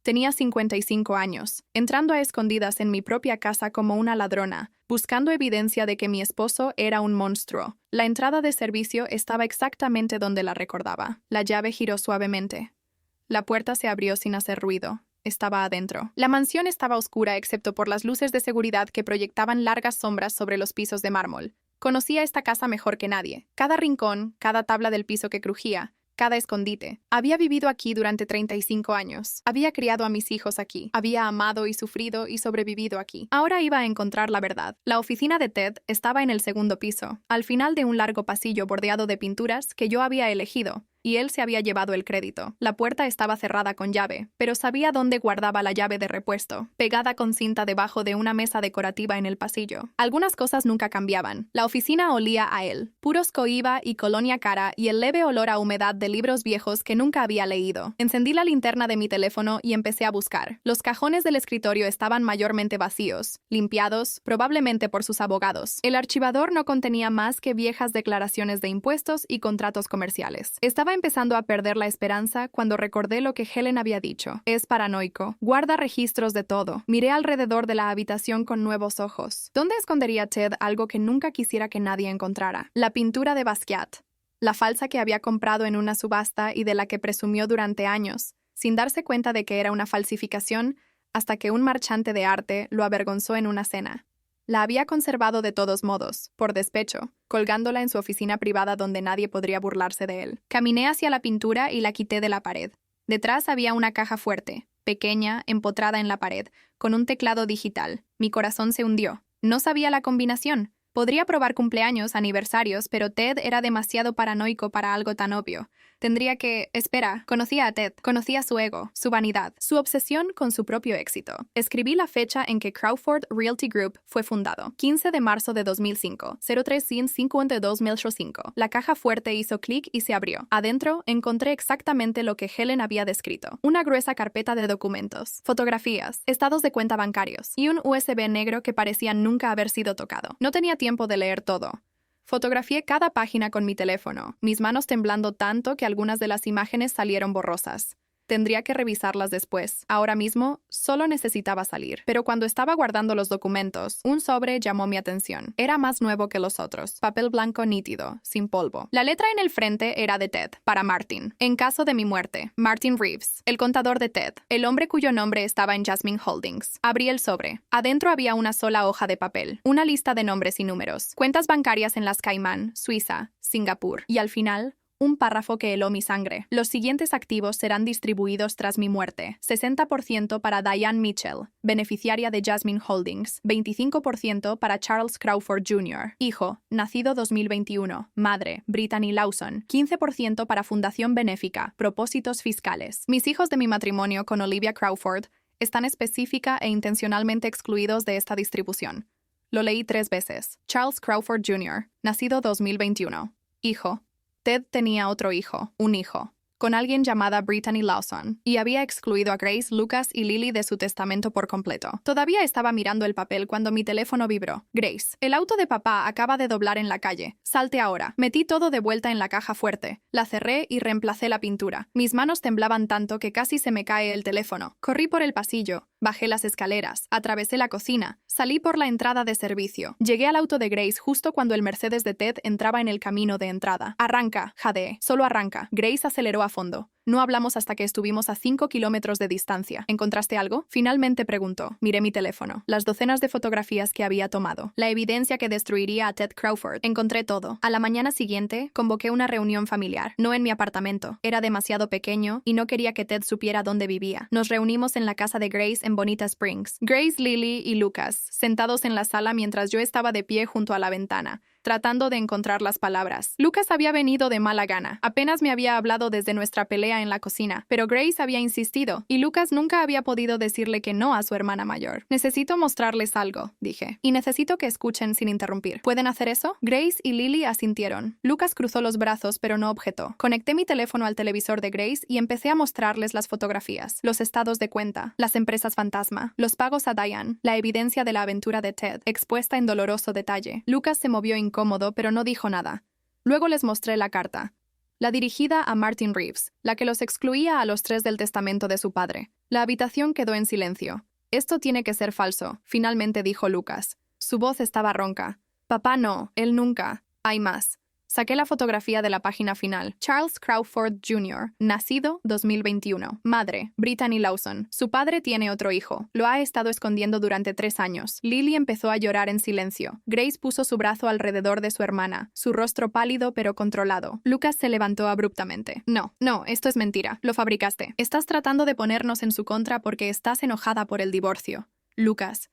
Tenía 55 años, entrando a escondidas en mi propia casa como una ladrona, buscando evidencia de que mi esposo era un monstruo. La entrada de servicio estaba exactamente donde la recordaba. La llave giró suavemente. La puerta se abrió sin hacer ruido. Estaba adentro. La mansión estaba oscura excepto por las luces de seguridad que proyectaban largas sombras sobre los pisos de mármol. Conocía esta casa mejor que nadie. Cada rincón, cada tabla del piso que crujía, cada escondite. Había vivido aquí durante 35 años. Había criado a mis hijos aquí. Había amado y sufrido y sobrevivido aquí. Ahora iba a encontrar la verdad. La oficina de Ted estaba en el segundo piso, al final de un largo pasillo bordeado de pinturas que yo había elegido, y él se había llevado el crédito. La puerta estaba cerrada con llave, pero sabía dónde guardaba la llave de repuesto, pegada con cinta debajo de una mesa decorativa en el pasillo. Algunas cosas nunca cambiaban. La oficina olía a él, puros coiba y colonia cara y el leve olor a humedad de libros viejos que nunca había leído. Encendí la linterna de mi teléfono y empecé a buscar. Los cajones del escritorio estaban mayormente vacíos, limpiados, probablemente por sus abogados. El archivador no contenía más que viejas declaraciones de impuestos y contratos comerciales. Estaba empezando a perder la esperanza cuando recordé lo que Helen había dicho. Es paranoico. Guarda registros de todo. Miré alrededor de la habitación con nuevos ojos. ¿Dónde escondería Ted algo que nunca quisiera que nadie encontrara? La pintura de Basquiat. La falsa que había comprado en una subasta y de la que presumió durante años, sin darse cuenta de que era una falsificación, hasta que un marchante de arte lo avergonzó en una cena. La había conservado de todos modos, por despecho, colgándola en su oficina privada donde nadie podría burlarse de él. Caminé hacia la pintura y la quité de la pared. Detrás había una caja fuerte, pequeña, empotrada en la pared, con un teclado digital. Mi corazón se hundió. No sabía la combinación, Podría probar cumpleaños, aniversarios, pero Ted era demasiado paranoico para algo tan obvio. Tendría que... Espera, conocía a Ted, conocía su ego, su vanidad, su obsesión con su propio éxito. Escribí la fecha en que Crawford Realty Group fue fundado, 15 de marzo de 2005, 0352-2005. La caja fuerte hizo clic y se abrió. Adentro, encontré exactamente lo que Helen había descrito. Una gruesa carpeta de documentos, fotografías, estados de cuenta bancarios y un USB negro que parecía nunca haber sido tocado. No tenía tiempo de leer todo. Fotografié cada página con mi teléfono, mis manos temblando tanto que algunas de las imágenes salieron borrosas. Tendría que revisarlas después. Ahora mismo, solo necesitaba salir. Pero cuando estaba guardando los documentos, un sobre llamó mi atención. Era más nuevo que los otros. Papel blanco nítido, sin polvo. La letra en el frente era de Ted, para Martin. En caso de mi muerte, Martin Reeves, el contador de Ted, el hombre cuyo nombre estaba en Jasmine Holdings. Abrí el sobre. Adentro había una sola hoja de papel, una lista de nombres y números, cuentas bancarias en las Caimán, Suiza, Singapur. Y al final, un párrafo que heló mi sangre. Los siguientes activos serán distribuidos tras mi muerte. 60% para Diane Mitchell, beneficiaria de Jasmine Holdings. 25% para Charles Crawford Jr., hijo, nacido 2021. Madre, Brittany Lawson. 15% para Fundación Benéfica, propósitos fiscales. Mis hijos de mi matrimonio con Olivia Crawford están específica e intencionalmente excluidos de esta distribución. Lo leí 3 veces. Charles Crawford Jr., nacido 2021. Hijo. Ted tenía otro hijo, un hijo, con alguien llamada Brittany Lawson, y había excluido a Grace, Lucas y Lily de su testamento por completo. Todavía estaba mirando el papel cuando mi teléfono vibró. Grace, el auto de papá acaba de doblar en la calle. Salte ahora. Metí todo de vuelta en la caja fuerte. La cerré y reemplacé la pintura. Mis manos temblaban tanto que casi se me cae el teléfono. Corrí por el pasillo. Bajé las escaleras, atravesé la cocina, salí por la entrada de servicio. Llegué al auto de Grace justo cuando el Mercedes de Ted entraba en el camino de entrada. Arranca, jadeé, solo arranca. Grace aceleró a fondo. No hablamos hasta que estuvimos a 5 kilómetros de distancia. ¿Encontraste algo? Finalmente preguntó. Miré mi teléfono. Las docenas de fotografías que había tomado. La evidencia que destruiría a Ted Crawford. Encontré todo. A la mañana siguiente, convoqué una reunión familiar. No en mi apartamento. Era demasiado pequeño y no quería que Ted supiera dónde vivía. Nos reunimos en la casa de Grace en Bonita Springs. Grace, Lily y Lucas, sentados en la sala mientras yo estaba de pie junto a la ventana, tratando de encontrar las palabras. Lucas había venido de mala gana. Apenas me había hablado desde nuestra pelea en la cocina, pero Grace había insistido, y Lucas nunca había podido decirle que no a su hermana mayor. Necesito mostrarles algo, dije, y necesito que escuchen sin interrumpir. ¿Pueden hacer eso? Grace y Lily asintieron. Lucas cruzó los brazos, pero no objetó. Conecté mi teléfono al televisor de Grace y empecé a mostrarles las fotografías, los estados de cuenta, las empresas fantasma, los pagos a Diane, la evidencia de la aventura de Ted, expuesta en doloroso detalle. Lucas se movió incómodo, pero no dijo nada. Luego les mostré la carta. La dirigida a Martin Reeves, la que los excluía a los 3 del testamento de su padre. La habitación quedó en silencio. Esto tiene que ser falso, finalmente dijo Lucas. Su voz estaba ronca. Papá no, él nunca. Hay más. Saqué la fotografía de la página final. Charles Crawford Jr., nacido 2021. Madre, Brittany Lawson. Su padre tiene otro hijo. Lo ha estado escondiendo durante 3 años. Lily empezó a llorar en silencio. Grace puso su brazo alrededor de su hermana, su rostro pálido pero controlado. Lucas se levantó abruptamente. No, esto es mentira. Lo fabricaste. Estás tratando de ponernos en su contra porque estás enojada por el divorcio. Lucas.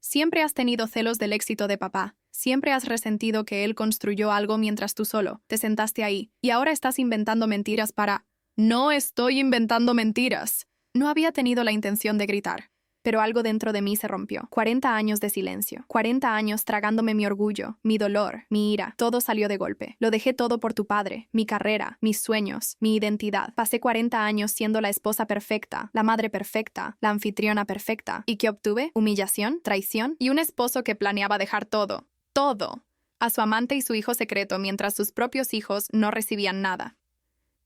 Siempre has tenido celos del éxito de papá. Siempre has resentido que él construyó algo mientras tú solo te sentaste ahí. Y ahora estás inventando mentiras para... No estoy inventando mentiras. No había tenido la intención de gritar, pero algo dentro de mí se rompió. 40 años de silencio. 40 años tragándome mi orgullo, mi dolor, mi ira. Todo salió de golpe. Lo dejé todo por tu padre, mi carrera, mis sueños, mi identidad. Pasé 40 años siendo la esposa perfecta, la madre perfecta, la anfitriona perfecta. ¿Y qué obtuve? Humillación, traición y un esposo que planeaba dejar todo, a su amante y su hijo secreto mientras sus propios hijos no recibían nada.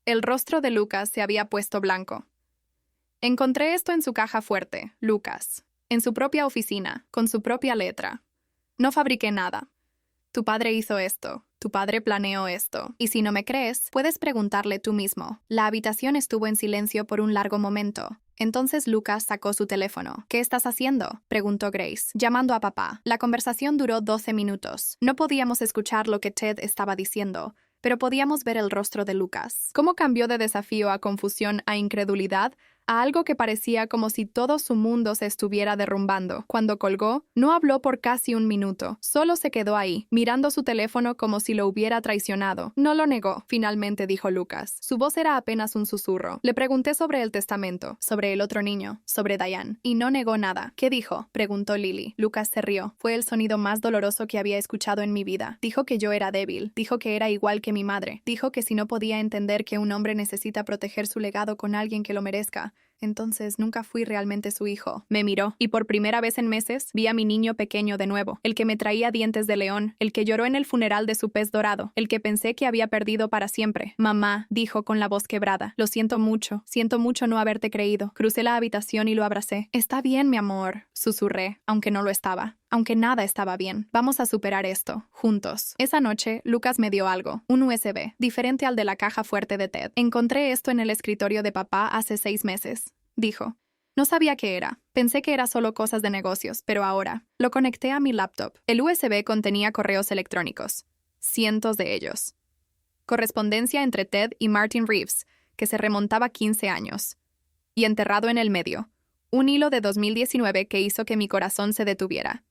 El rostro de Lucas se había puesto blanco. Encontré esto en su caja fuerte, Lucas, en su propia oficina, con su propia letra. No fabriqué nada. Tu padre hizo esto, tu padre planeó esto, y si no me crees, puedes preguntarle tú mismo. La habitación estuvo en silencio por un largo momento. Entonces Lucas sacó su teléfono. ¿Qué estás haciendo?, preguntó Grace, llamando a papá. La conversación duró 12 minutos. No podíamos escuchar lo que Ted estaba diciendo, pero podíamos ver el rostro de Lucas. ¿Cómo cambió de desafío a confusión a incredulidad a algo que parecía como si todo su mundo se estuviera derrumbando. Cuando colgó, no habló por casi un minuto. Solo se quedó ahí, mirando su teléfono como si lo hubiera traicionado. No lo negó, finalmente dijo Lucas. Su voz era apenas un susurro. Le pregunté sobre el testamento, sobre el otro niño, sobre Diane, y no negó nada. ¿Qué dijo?, preguntó Lily. Lucas se rió. Fue el sonido más doloroso que había escuchado en mi vida. Dijo que yo era débil. Dijo que era igual que mi madre. Dijo que si no podía entender que un hombre necesita proteger su legado con alguien que lo merezca, entonces nunca fui realmente su hijo. Me miró, y por primera vez en meses vi a mi niño pequeño de nuevo, el que me traía dientes de león, el que lloró en el funeral de su pez dorado, el que pensé que había perdido para siempre. Mamá, dijo con la voz quebrada, lo siento mucho no haberte creído. Crucé la habitación y lo abracé. Está bien, mi amor, susurré, aunque no lo estaba. Aunque nada estaba bien. Vamos a superar esto, juntos. Esa noche, Lucas me dio algo, un USB, diferente al de la caja fuerte de Ted. Encontré esto en el escritorio de papá hace 6 meses, dijo. No sabía qué era. Pensé que era solo cosas de negocios, pero ahora lo conecté a mi laptop. El USB contenía correos electrónicos. Cientos de ellos. Correspondencia entre Ted y Martin Reeves, que se remontaba 15 años. Y enterrado en el medio, un hilo de 2019 que hizo que mi corazón se detuviera.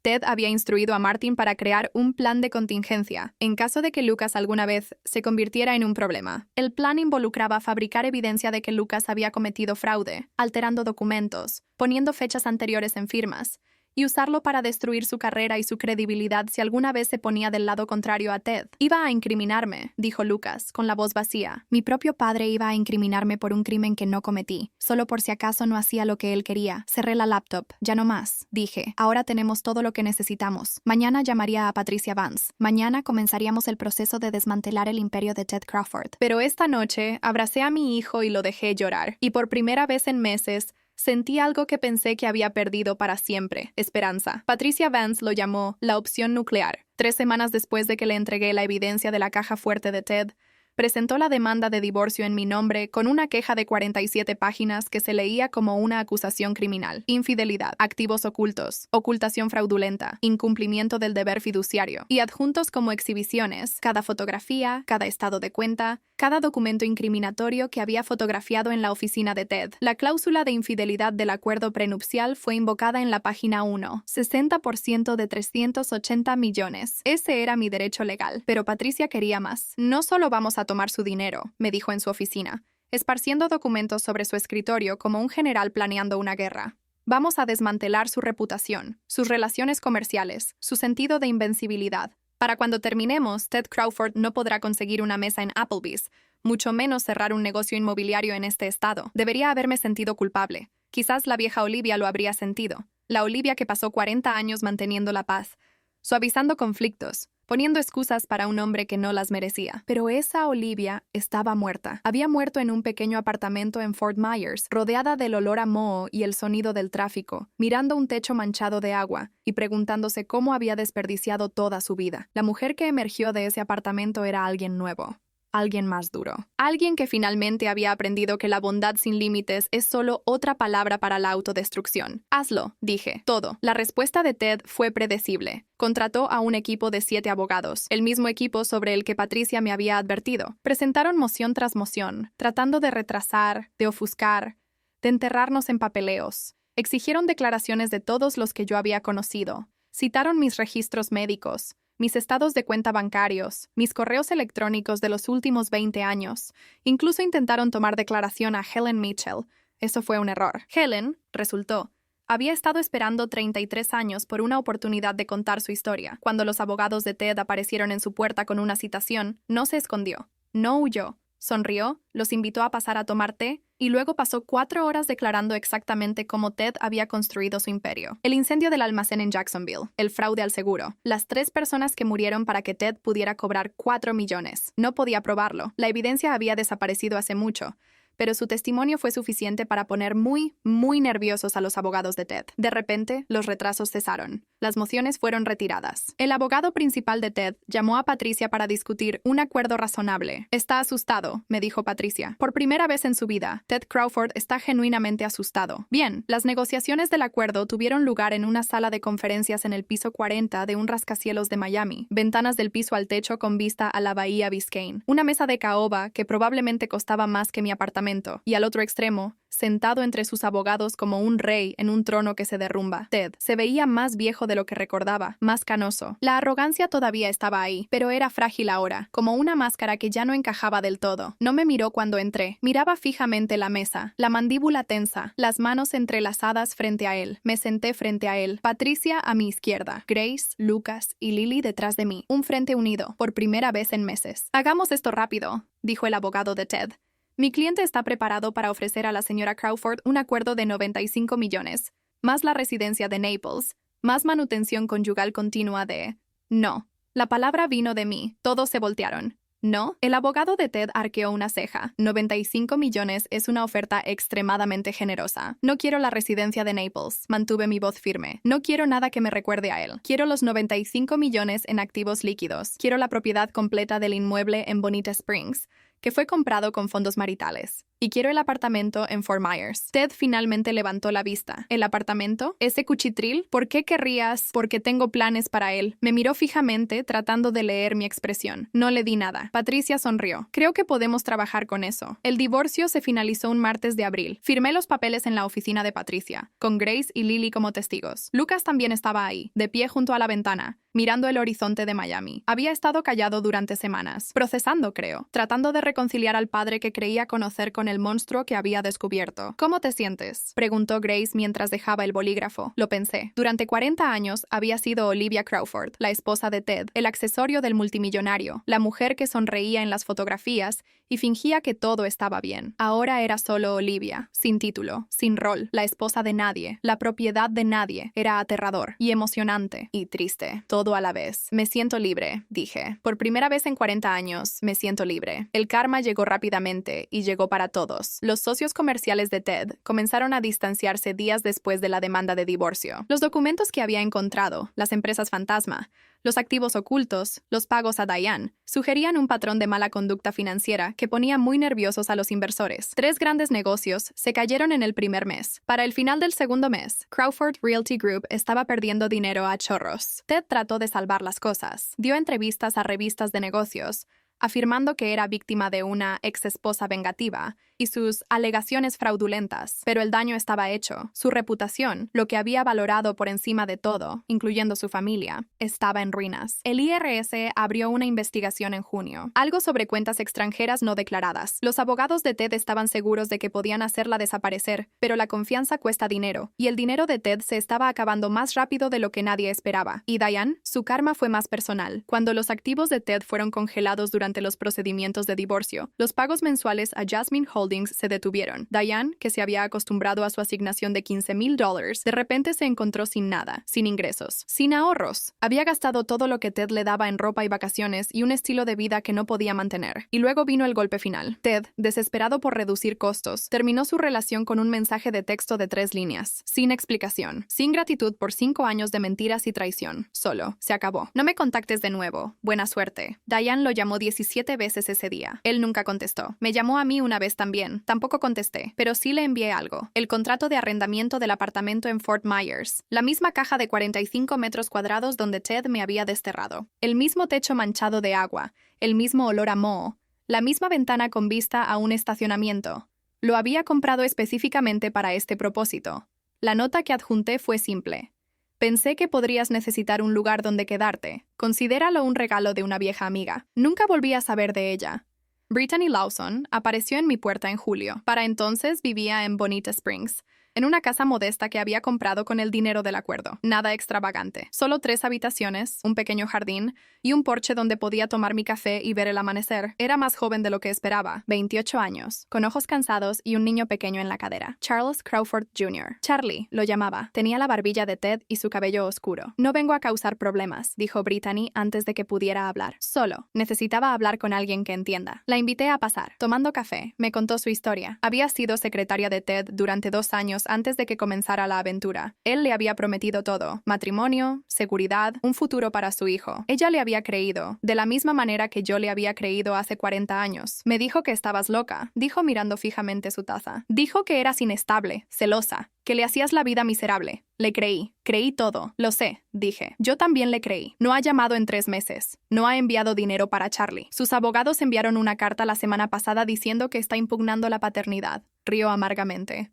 Ted había instruido a Martin para crear un plan de contingencia en caso de que Lucas alguna vez se convirtiera en un problema. El plan involucraba fabricar evidencia de que Lucas había cometido fraude, alterando documentos, poniendo fechas anteriores en firmas, y usarlo para destruir su carrera y su credibilidad si alguna vez se ponía del lado contrario a Ted. Iba a incriminarme, dijo Lucas, con la voz vacía. Mi propio padre iba a incriminarme por un crimen que no cometí, solo por si acaso no hacía lo que él quería. Cerré la laptop. Ya no más, dije. Ahora tenemos todo lo que necesitamos. Mañana llamaría a Patricia Vance. Mañana comenzaríamos el proceso de desmantelar el imperio de Ted Crawford. Pero esta noche abracé a mi hijo y lo dejé llorar. Y por primera vez en meses, sentí algo que pensé que había perdido para siempre: esperanza. Patricia Vance lo llamó la opción nuclear. 3 semanas después de que le entregué la evidencia de la caja fuerte de Ted, presentó la demanda de divorcio en mi nombre con una queja de 47 páginas que se leía como una acusación criminal: infidelidad, activos ocultos, ocultación fraudulenta, incumplimiento del deber fiduciario, y adjuntos como exhibiciones, cada fotografía, cada estado de cuenta, cada documento incriminatorio que había fotografiado en la oficina de Ted. La cláusula de infidelidad del acuerdo prenupcial fue invocada en la página 1, 60% de 380 millones. Ese era mi derecho legal, pero Patricia quería más. No solo vamos a tomar su dinero, me dijo en su oficina, esparciendo documentos sobre su escritorio como un general planeando una guerra. Vamos a desmantelar su reputación, sus relaciones comerciales, su sentido de invencibilidad. Para cuando terminemos, Ted Crawford no podrá conseguir una mesa en Applebee's, mucho menos cerrar un negocio inmobiliario en este estado. Debería haberme sentido culpable. Quizás la vieja Olivia lo habría sentido. La Olivia que pasó 40 años manteniendo la paz, suavizando conflictos, poniendo excusas para un hombre que no las merecía. Pero esa Olivia estaba muerta. Había muerto en un pequeño apartamento en Fort Myers, rodeada del olor a moho y el sonido del tráfico, mirando un techo manchado de agua y preguntándose cómo había desperdiciado toda su vida. La mujer que emergió de ese apartamento era alguien nuevo. Alguien más duro. Alguien que finalmente había aprendido que la bondad sin límites es solo otra palabra para la autodestrucción. Hazlo, dije. Todo. La respuesta de Ted fue predecible. Contrató a un equipo de 7 abogados, el mismo equipo sobre el que Patricia me había advertido. Presentaron moción tras moción, tratando de retrasar, de ofuscar, de enterrarnos en papeleos. Exigieron declaraciones de todos los que yo había conocido. Citaron mis registros médicos, mis estados de cuenta bancarios, mis correos electrónicos de los últimos 20 años. Incluso intentaron tomar declaración a Helen Mitchell. Eso fue un error. Helen, resultó, había estado esperando 33 años por una oportunidad de contar su historia. Cuando los abogados de Ted aparecieron en su puerta con una citación, no se escondió, no huyó. Sonrió, los invitó a pasar a tomar té y luego pasó 4 horas declarando exactamente cómo Ted había construido su imperio. El incendio del almacén en Jacksonville, el fraude al seguro, las 3 personas que murieron para que Ted pudiera cobrar 4 millones. No podía probarlo. La evidencia había desaparecido hace mucho, pero su testimonio fue suficiente para poner muy nerviosos a los abogados de Ted. De repente, los retrasos cesaron. Las mociones fueron retiradas. El abogado principal de Ted llamó a Patricia para discutir un acuerdo razonable. Está asustado, me dijo Patricia. Por primera vez en su vida, Ted Crawford está genuinamente asustado. Bien, las negociaciones del acuerdo tuvieron lugar en una sala de conferencias en el piso 40 de un rascacielos de Miami, ventanas del piso al techo con vista a la bahía Biscayne, una mesa de caoba que probablemente costaba más que mi apartamento, y al otro extremo, sentado entre sus abogados como un rey en un trono que se derrumba. Ted se veía más viejo de lo que recordaba, más canoso. La arrogancia todavía estaba ahí, pero era frágil ahora, como una máscara que ya no encajaba del todo. No me miró cuando entré. Miraba fijamente la mesa, la mandíbula tensa, las manos entrelazadas frente a él. Me senté frente a él. Patricia a mi izquierda, Grace, Lucas y Lily detrás de mí. Un frente unido, por primera vez en meses. Hagamos esto rápido, dijo el abogado de Ted. Mi cliente está preparado para ofrecer a la señora Crawford un acuerdo de 95 millones, más la residencia de Naples, más manutención conyugal continua de... No. La palabra vino de mí. Todos se voltearon. ¿No? El abogado de Ted arqueó una ceja. 95 millones es una oferta extremadamente generosa. No quiero la residencia de Naples. Mantuve mi voz firme. No quiero nada que me recuerde a él. Quiero los 95 millones en activos líquidos. Quiero la propiedad completa del inmueble en Bonita Springs, que fue comprado con fondos maritales. Y quiero el apartamento en Fort Myers. Ted finalmente levantó la vista. ¿El apartamento? ¿Ese cuchitril? ¿Por qué querrías? Porque tengo planes para él. Me miró fijamente, tratando de leer mi expresión. No le di nada. Patricia sonrió. Creo que podemos trabajar con eso. El divorcio se finalizó un martes de abril. Firmé los papeles en la oficina de Patricia, con Grace y Lily como testigos. Lucas también estaba ahí, de pie junto a la ventana, mirando el horizonte de Miami. Había estado callado durante semanas, procesando, creo, tratando de reconciliar al padre que creía conocer con el monstruo que había descubierto. ¿Cómo te sientes?, preguntó Grace mientras dejaba el bolígrafo. Lo pensé. Durante 40 años había sido Olivia Crawford, la esposa de Ted, el accesorio del multimillonario, la mujer que sonreía en las fotografías y fingía que todo estaba bien. Ahora era solo Olivia, sin título, sin rol, la esposa de nadie, la propiedad de nadie. Era aterrador y emocionante y triste, todo a la vez. Me siento libre, dije. Por primera vez en 40 años, me siento libre. El karma llegó rápidamente y llegó para todos. Los socios comerciales de Ted comenzaron a distanciarse días después de la demanda de divorcio. Los documentos que había encontrado, las empresas fantasma, los activos ocultos, los pagos a Diane, sugerían un patrón de mala conducta financiera que ponía muy nerviosos a los inversores. 3 grandes negocios se cayeron en el primer mes. Para el final del segundo mes, Crawford Realty Group estaba perdiendo dinero a chorros. Ted trató de salvar las cosas. Dio entrevistas a revistas de negocios, afirmando que era víctima de una ex-esposa vengativa y sus alegaciones fraudulentas, pero el daño estaba hecho. Su reputación, lo que había valorado por encima de todo, incluyendo su familia, estaba en ruinas. El IRS abrió una investigación en junio, algo sobre cuentas extranjeras no declaradas. Los abogados de Ted estaban seguros de que podían hacerla desaparecer, pero la confianza cuesta dinero, y el dinero de Ted se estaba acabando más rápido de lo que nadie esperaba. Y Diane, su karma fue más personal. Cuando los activos de Ted fueron congelados durante los procedimientos de divorcio, los pagos mensuales a Jasmine Holdings se detuvieron. Diane, que se había acostumbrado a su asignación de $15,000, de repente se encontró sin nada, sin ingresos, sin ahorros. Había gastado todo lo que Ted le daba en ropa y vacaciones y un estilo de vida que no podía mantener. Y luego vino el golpe final. Ted, desesperado por reducir costos, terminó su relación con un mensaje de texto de 3 líneas, sin explicación, sin gratitud por 5 años de mentiras y traición. Solo. Se acabó. No me contactes de nuevo. Buena suerte. Diane lo llamó 17 veces ese día. Él nunca contestó. Me llamó a mí una vez también. Tampoco contesté, pero sí le envié algo. El contrato de arrendamiento del apartamento en Fort Myers. La misma caja de 45 metros cuadrados donde Ted me había desterrado. El mismo techo manchado de agua. El mismo olor a moho. La misma ventana con vista a un estacionamiento. Lo había comprado específicamente para este propósito. La nota que adjunté fue simple. Pensé que podrías necesitar un lugar donde quedarte. Considéralo un regalo de una vieja amiga. Nunca volví a saber de ella. Brittany Lawson apareció en mi puerta en julio. Para entonces vivía en Bonita Springs, en una casa modesta que había comprado con el dinero del acuerdo. Nada extravagante. Solo 3 habitaciones, un pequeño jardín y un porche donde podía tomar mi café y ver el amanecer. Era más joven de lo que esperaba, 28 años, con ojos cansados y un niño pequeño en la cadera. Charles Crawford Jr. Charlie, lo llamaba. Tenía la barbilla de Ted y su cabello oscuro. No vengo a causar problemas, dijo Brittany antes de que pudiera hablar. Solo necesitaba hablar con alguien que entienda. La invité a pasar. Tomando café, me contó su historia. Había sido secretaria de Ted durante 2 años años antes de que comenzara la aventura. Él le había prometido todo: matrimonio, seguridad, un futuro para su hijo. Ella le había creído, de la misma manera que yo le había creído hace 40 años. Me dijo que estabas loca, dijo mirando fijamente su taza. Dijo que eras inestable, celosa, que le hacías la vida miserable. Le creí todo. Lo sé, dije. Yo también le creí. No ha llamado en 3 meses. No ha enviado dinero para Charlie. Sus abogados enviaron una carta la semana pasada diciendo que está impugnando la paternidad. Rió amargamente.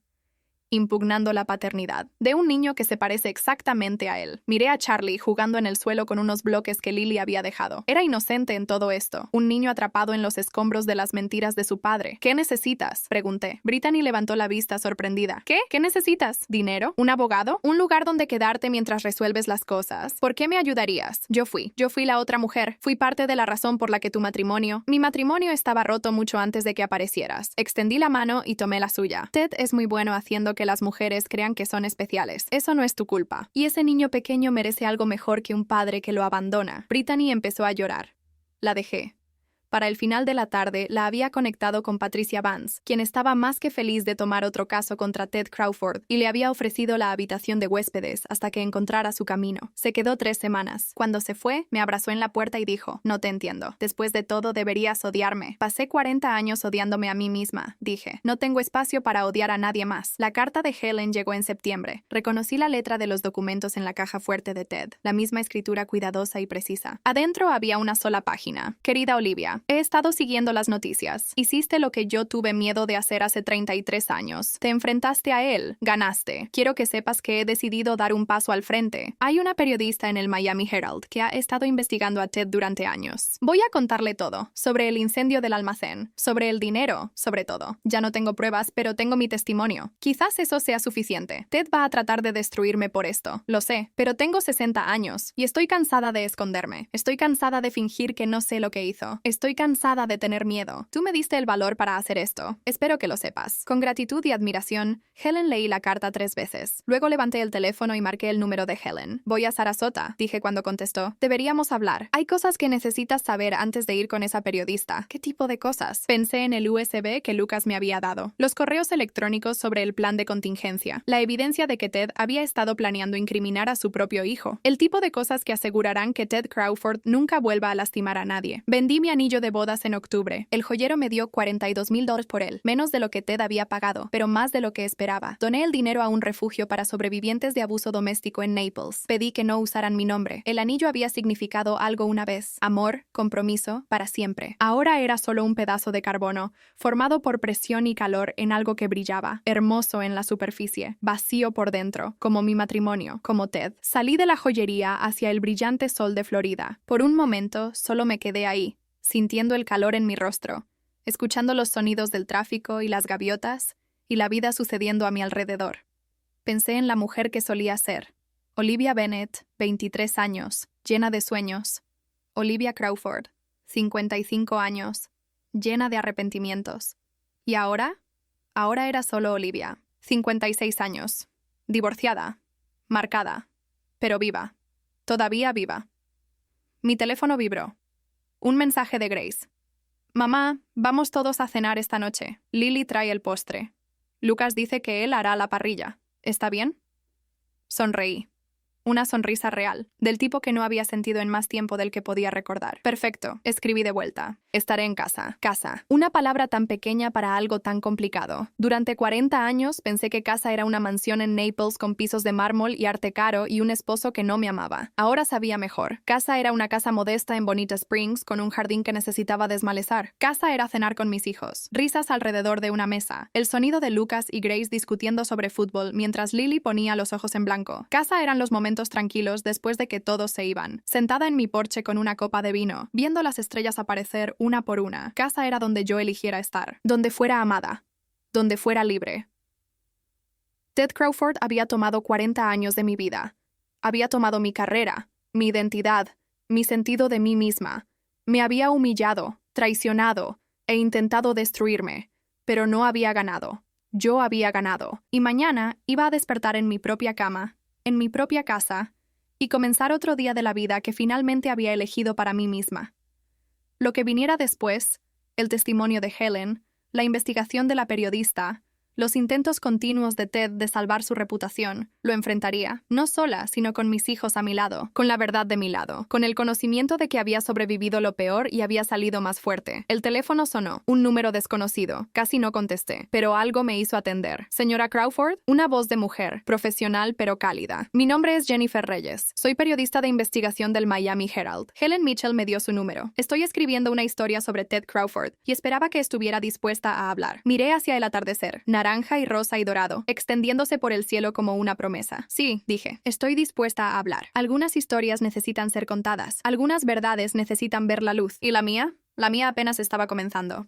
Impugnando la paternidad de un niño que se parece exactamente a él. Miré a Charlie jugando en el suelo con unos bloques que Lily había dejado. Era inocente en todo esto, un niño atrapado en los escombros de las mentiras de su padre. ¿Qué necesitas?, pregunté. Brittany levantó la vista sorprendida. ¿Qué necesitas? ¿Dinero? ¿Un abogado? ¿Un lugar donde quedarte mientras resuelves las cosas? ¿Por qué me ayudarías? Yo fui la otra mujer. Fui parte de la razón por la que mi matrimonio estaba roto mucho antes de que aparecieras. Extendí la mano y tomé la suya. Ted es muy bueno haciendo que las mujeres crean que son especiales. Eso no es tu culpa. Y ese niño pequeño merece algo mejor que un padre que lo abandona. Brittany empezó a llorar. La dejé. Para el final de la tarde, la había conectado con Patricia Vance, quien estaba más que feliz de tomar otro caso contra Ted Crawford, y le había ofrecido la habitación de huéspedes hasta que encontrara su camino. Se quedó 3 semanas. Cuando se fue, me abrazó en la puerta y dijo: «No te entiendo. Después de todo, deberías odiarme. Pasé 40 años odiándome a mí misma», dije. «No tengo espacio para odiar a nadie más». La carta de Helen llegó en septiembre. Reconocí la letra de los documentos en la caja fuerte de Ted, la misma escritura cuidadosa y precisa. Adentro había una sola página. «Querida Olivia, he estado siguiendo las noticias. Hiciste lo que yo tuve miedo de hacer hace 33 años. Te enfrentaste a él. Ganaste. Quiero que sepas que he decidido dar un paso al frente. Hay una periodista en el Miami Herald que ha estado investigando a Ted durante años. Voy a contarle todo. Sobre el incendio del almacén. Sobre el dinero. Sobre todo. Ya no tengo pruebas, pero tengo mi testimonio. Quizás eso sea suficiente. Ted va a tratar de destruirme por esto. Lo sé. Pero tengo 60 años. Y estoy cansada de esconderme. Estoy cansada de fingir que no sé lo que hizo. Estoy cansada de tener miedo. Tú me diste el valor para hacer esto. Espero que lo sepas». Con gratitud y admiración, Helen leí la carta 3 veces. Luego levanté el teléfono y marqué el número de Helen. «Voy a Sarasota», dije cuando contestó. «Deberíamos hablar. Hay cosas que necesitas saber antes de ir con esa periodista». «¿Qué tipo de cosas?». Pensé en el USB que Lucas me había dado. Los correos electrónicos sobre el plan de contingencia. La evidencia de que Ted había estado planeando incriminar a su propio hijo. El tipo de cosas que asegurarán que Ted Crawford nunca vuelva a lastimar a nadie. Vendí mi anillo de bodas en octubre. El joyero me dio $42,000 por él, menos de lo que Ted había pagado, pero más de lo que esperaba. Doné el dinero a un refugio para sobrevivientes de abuso doméstico en Naples. Pedí que no usaran mi nombre. El anillo había significado algo una vez: amor, compromiso, para siempre. Ahora era solo un pedazo de carbono, formado por presión y calor en algo que brillaba, hermoso en la superficie, vacío por dentro, como mi matrimonio, como Ted. Salí de la joyería hacia el brillante sol de Florida. Por un momento, solo me quedé ahí, sintiendo el calor en mi rostro, escuchando los sonidos del tráfico y las gaviotas, y la vida sucediendo a mi alrededor. Pensé en la mujer que solía ser. Olivia Bennett, 23 años, llena de sueños. Olivia Crawford, 55 años, llena de arrepentimientos. ¿Y ahora? Ahora era solo Olivia, 56 años, divorciada, marcada, pero viva, todavía viva. Mi teléfono vibró. Un mensaje de Grace. «Mamá, vamos todos a cenar esta noche. Lily trae el postre. Lucas dice que él hará la parrilla. ¿Está bien?» Sonreí. Una sonrisa real, del tipo que no había sentido en más tiempo del que podía recordar. «Perfecto», escribí de vuelta. «Estaré en casa». Casa. Una palabra tan pequeña para algo tan complicado. Durante 40 años pensé que casa era una mansión en Naples con pisos de mármol y arte caro y un esposo que no me amaba. Ahora sabía mejor. Casa era una casa modesta en Bonita Springs con un jardín que necesitaba desmalezar. Casa era cenar con mis hijos. Risas alrededor de una mesa. El sonido de Lucas y Grace discutiendo sobre fútbol mientras Lily ponía los ojos en blanco. Casa eran los momentos tranquilos después de que todos se iban. Sentada en mi porche con una copa de vino, viendo las estrellas aparecer una por una. Casa era donde yo eligiera estar. Donde fuera amada. Donde fuera libre. Ted Crawford había tomado 40 años de mi vida. Había tomado mi carrera, mi identidad, mi sentido de mí misma. Me había humillado, traicionado e intentado destruirme, pero no había ganado. Yo había ganado. Y mañana iba a despertar en mi propia cama, en mi propia casa, y comenzar otro día de la vida que finalmente había elegido para mí misma. Lo que viniera después, el testimonio de Helen, la investigación de la periodista, Los intentos continuos de Ted de salvar su reputación. Lo enfrentaría, no sola, sino con mis hijos a mi lado, con la verdad de mi lado, con el conocimiento de que había sobrevivido lo peor y había salido más fuerte. El teléfono sonó, un número desconocido. Casi no contesté, pero algo me hizo atender. Señora Crawford, una voz de mujer, profesional pero cálida. Mi nombre es Jennifer Reyes. Soy periodista de investigación del Miami Herald. Helen Mitchell me dio su número. Estoy escribiendo una historia sobre Ted Crawford y esperaba que estuviera dispuesta a hablar. Miré hacia el atardecer, naranja y rosa y dorado, extendiéndose por el cielo como una promesa. Sí, dije, estoy dispuesta a hablar. Algunas historias necesitan ser contadas. Algunas verdades necesitan ver la luz. ¿Y la mía? La mía apenas estaba comenzando.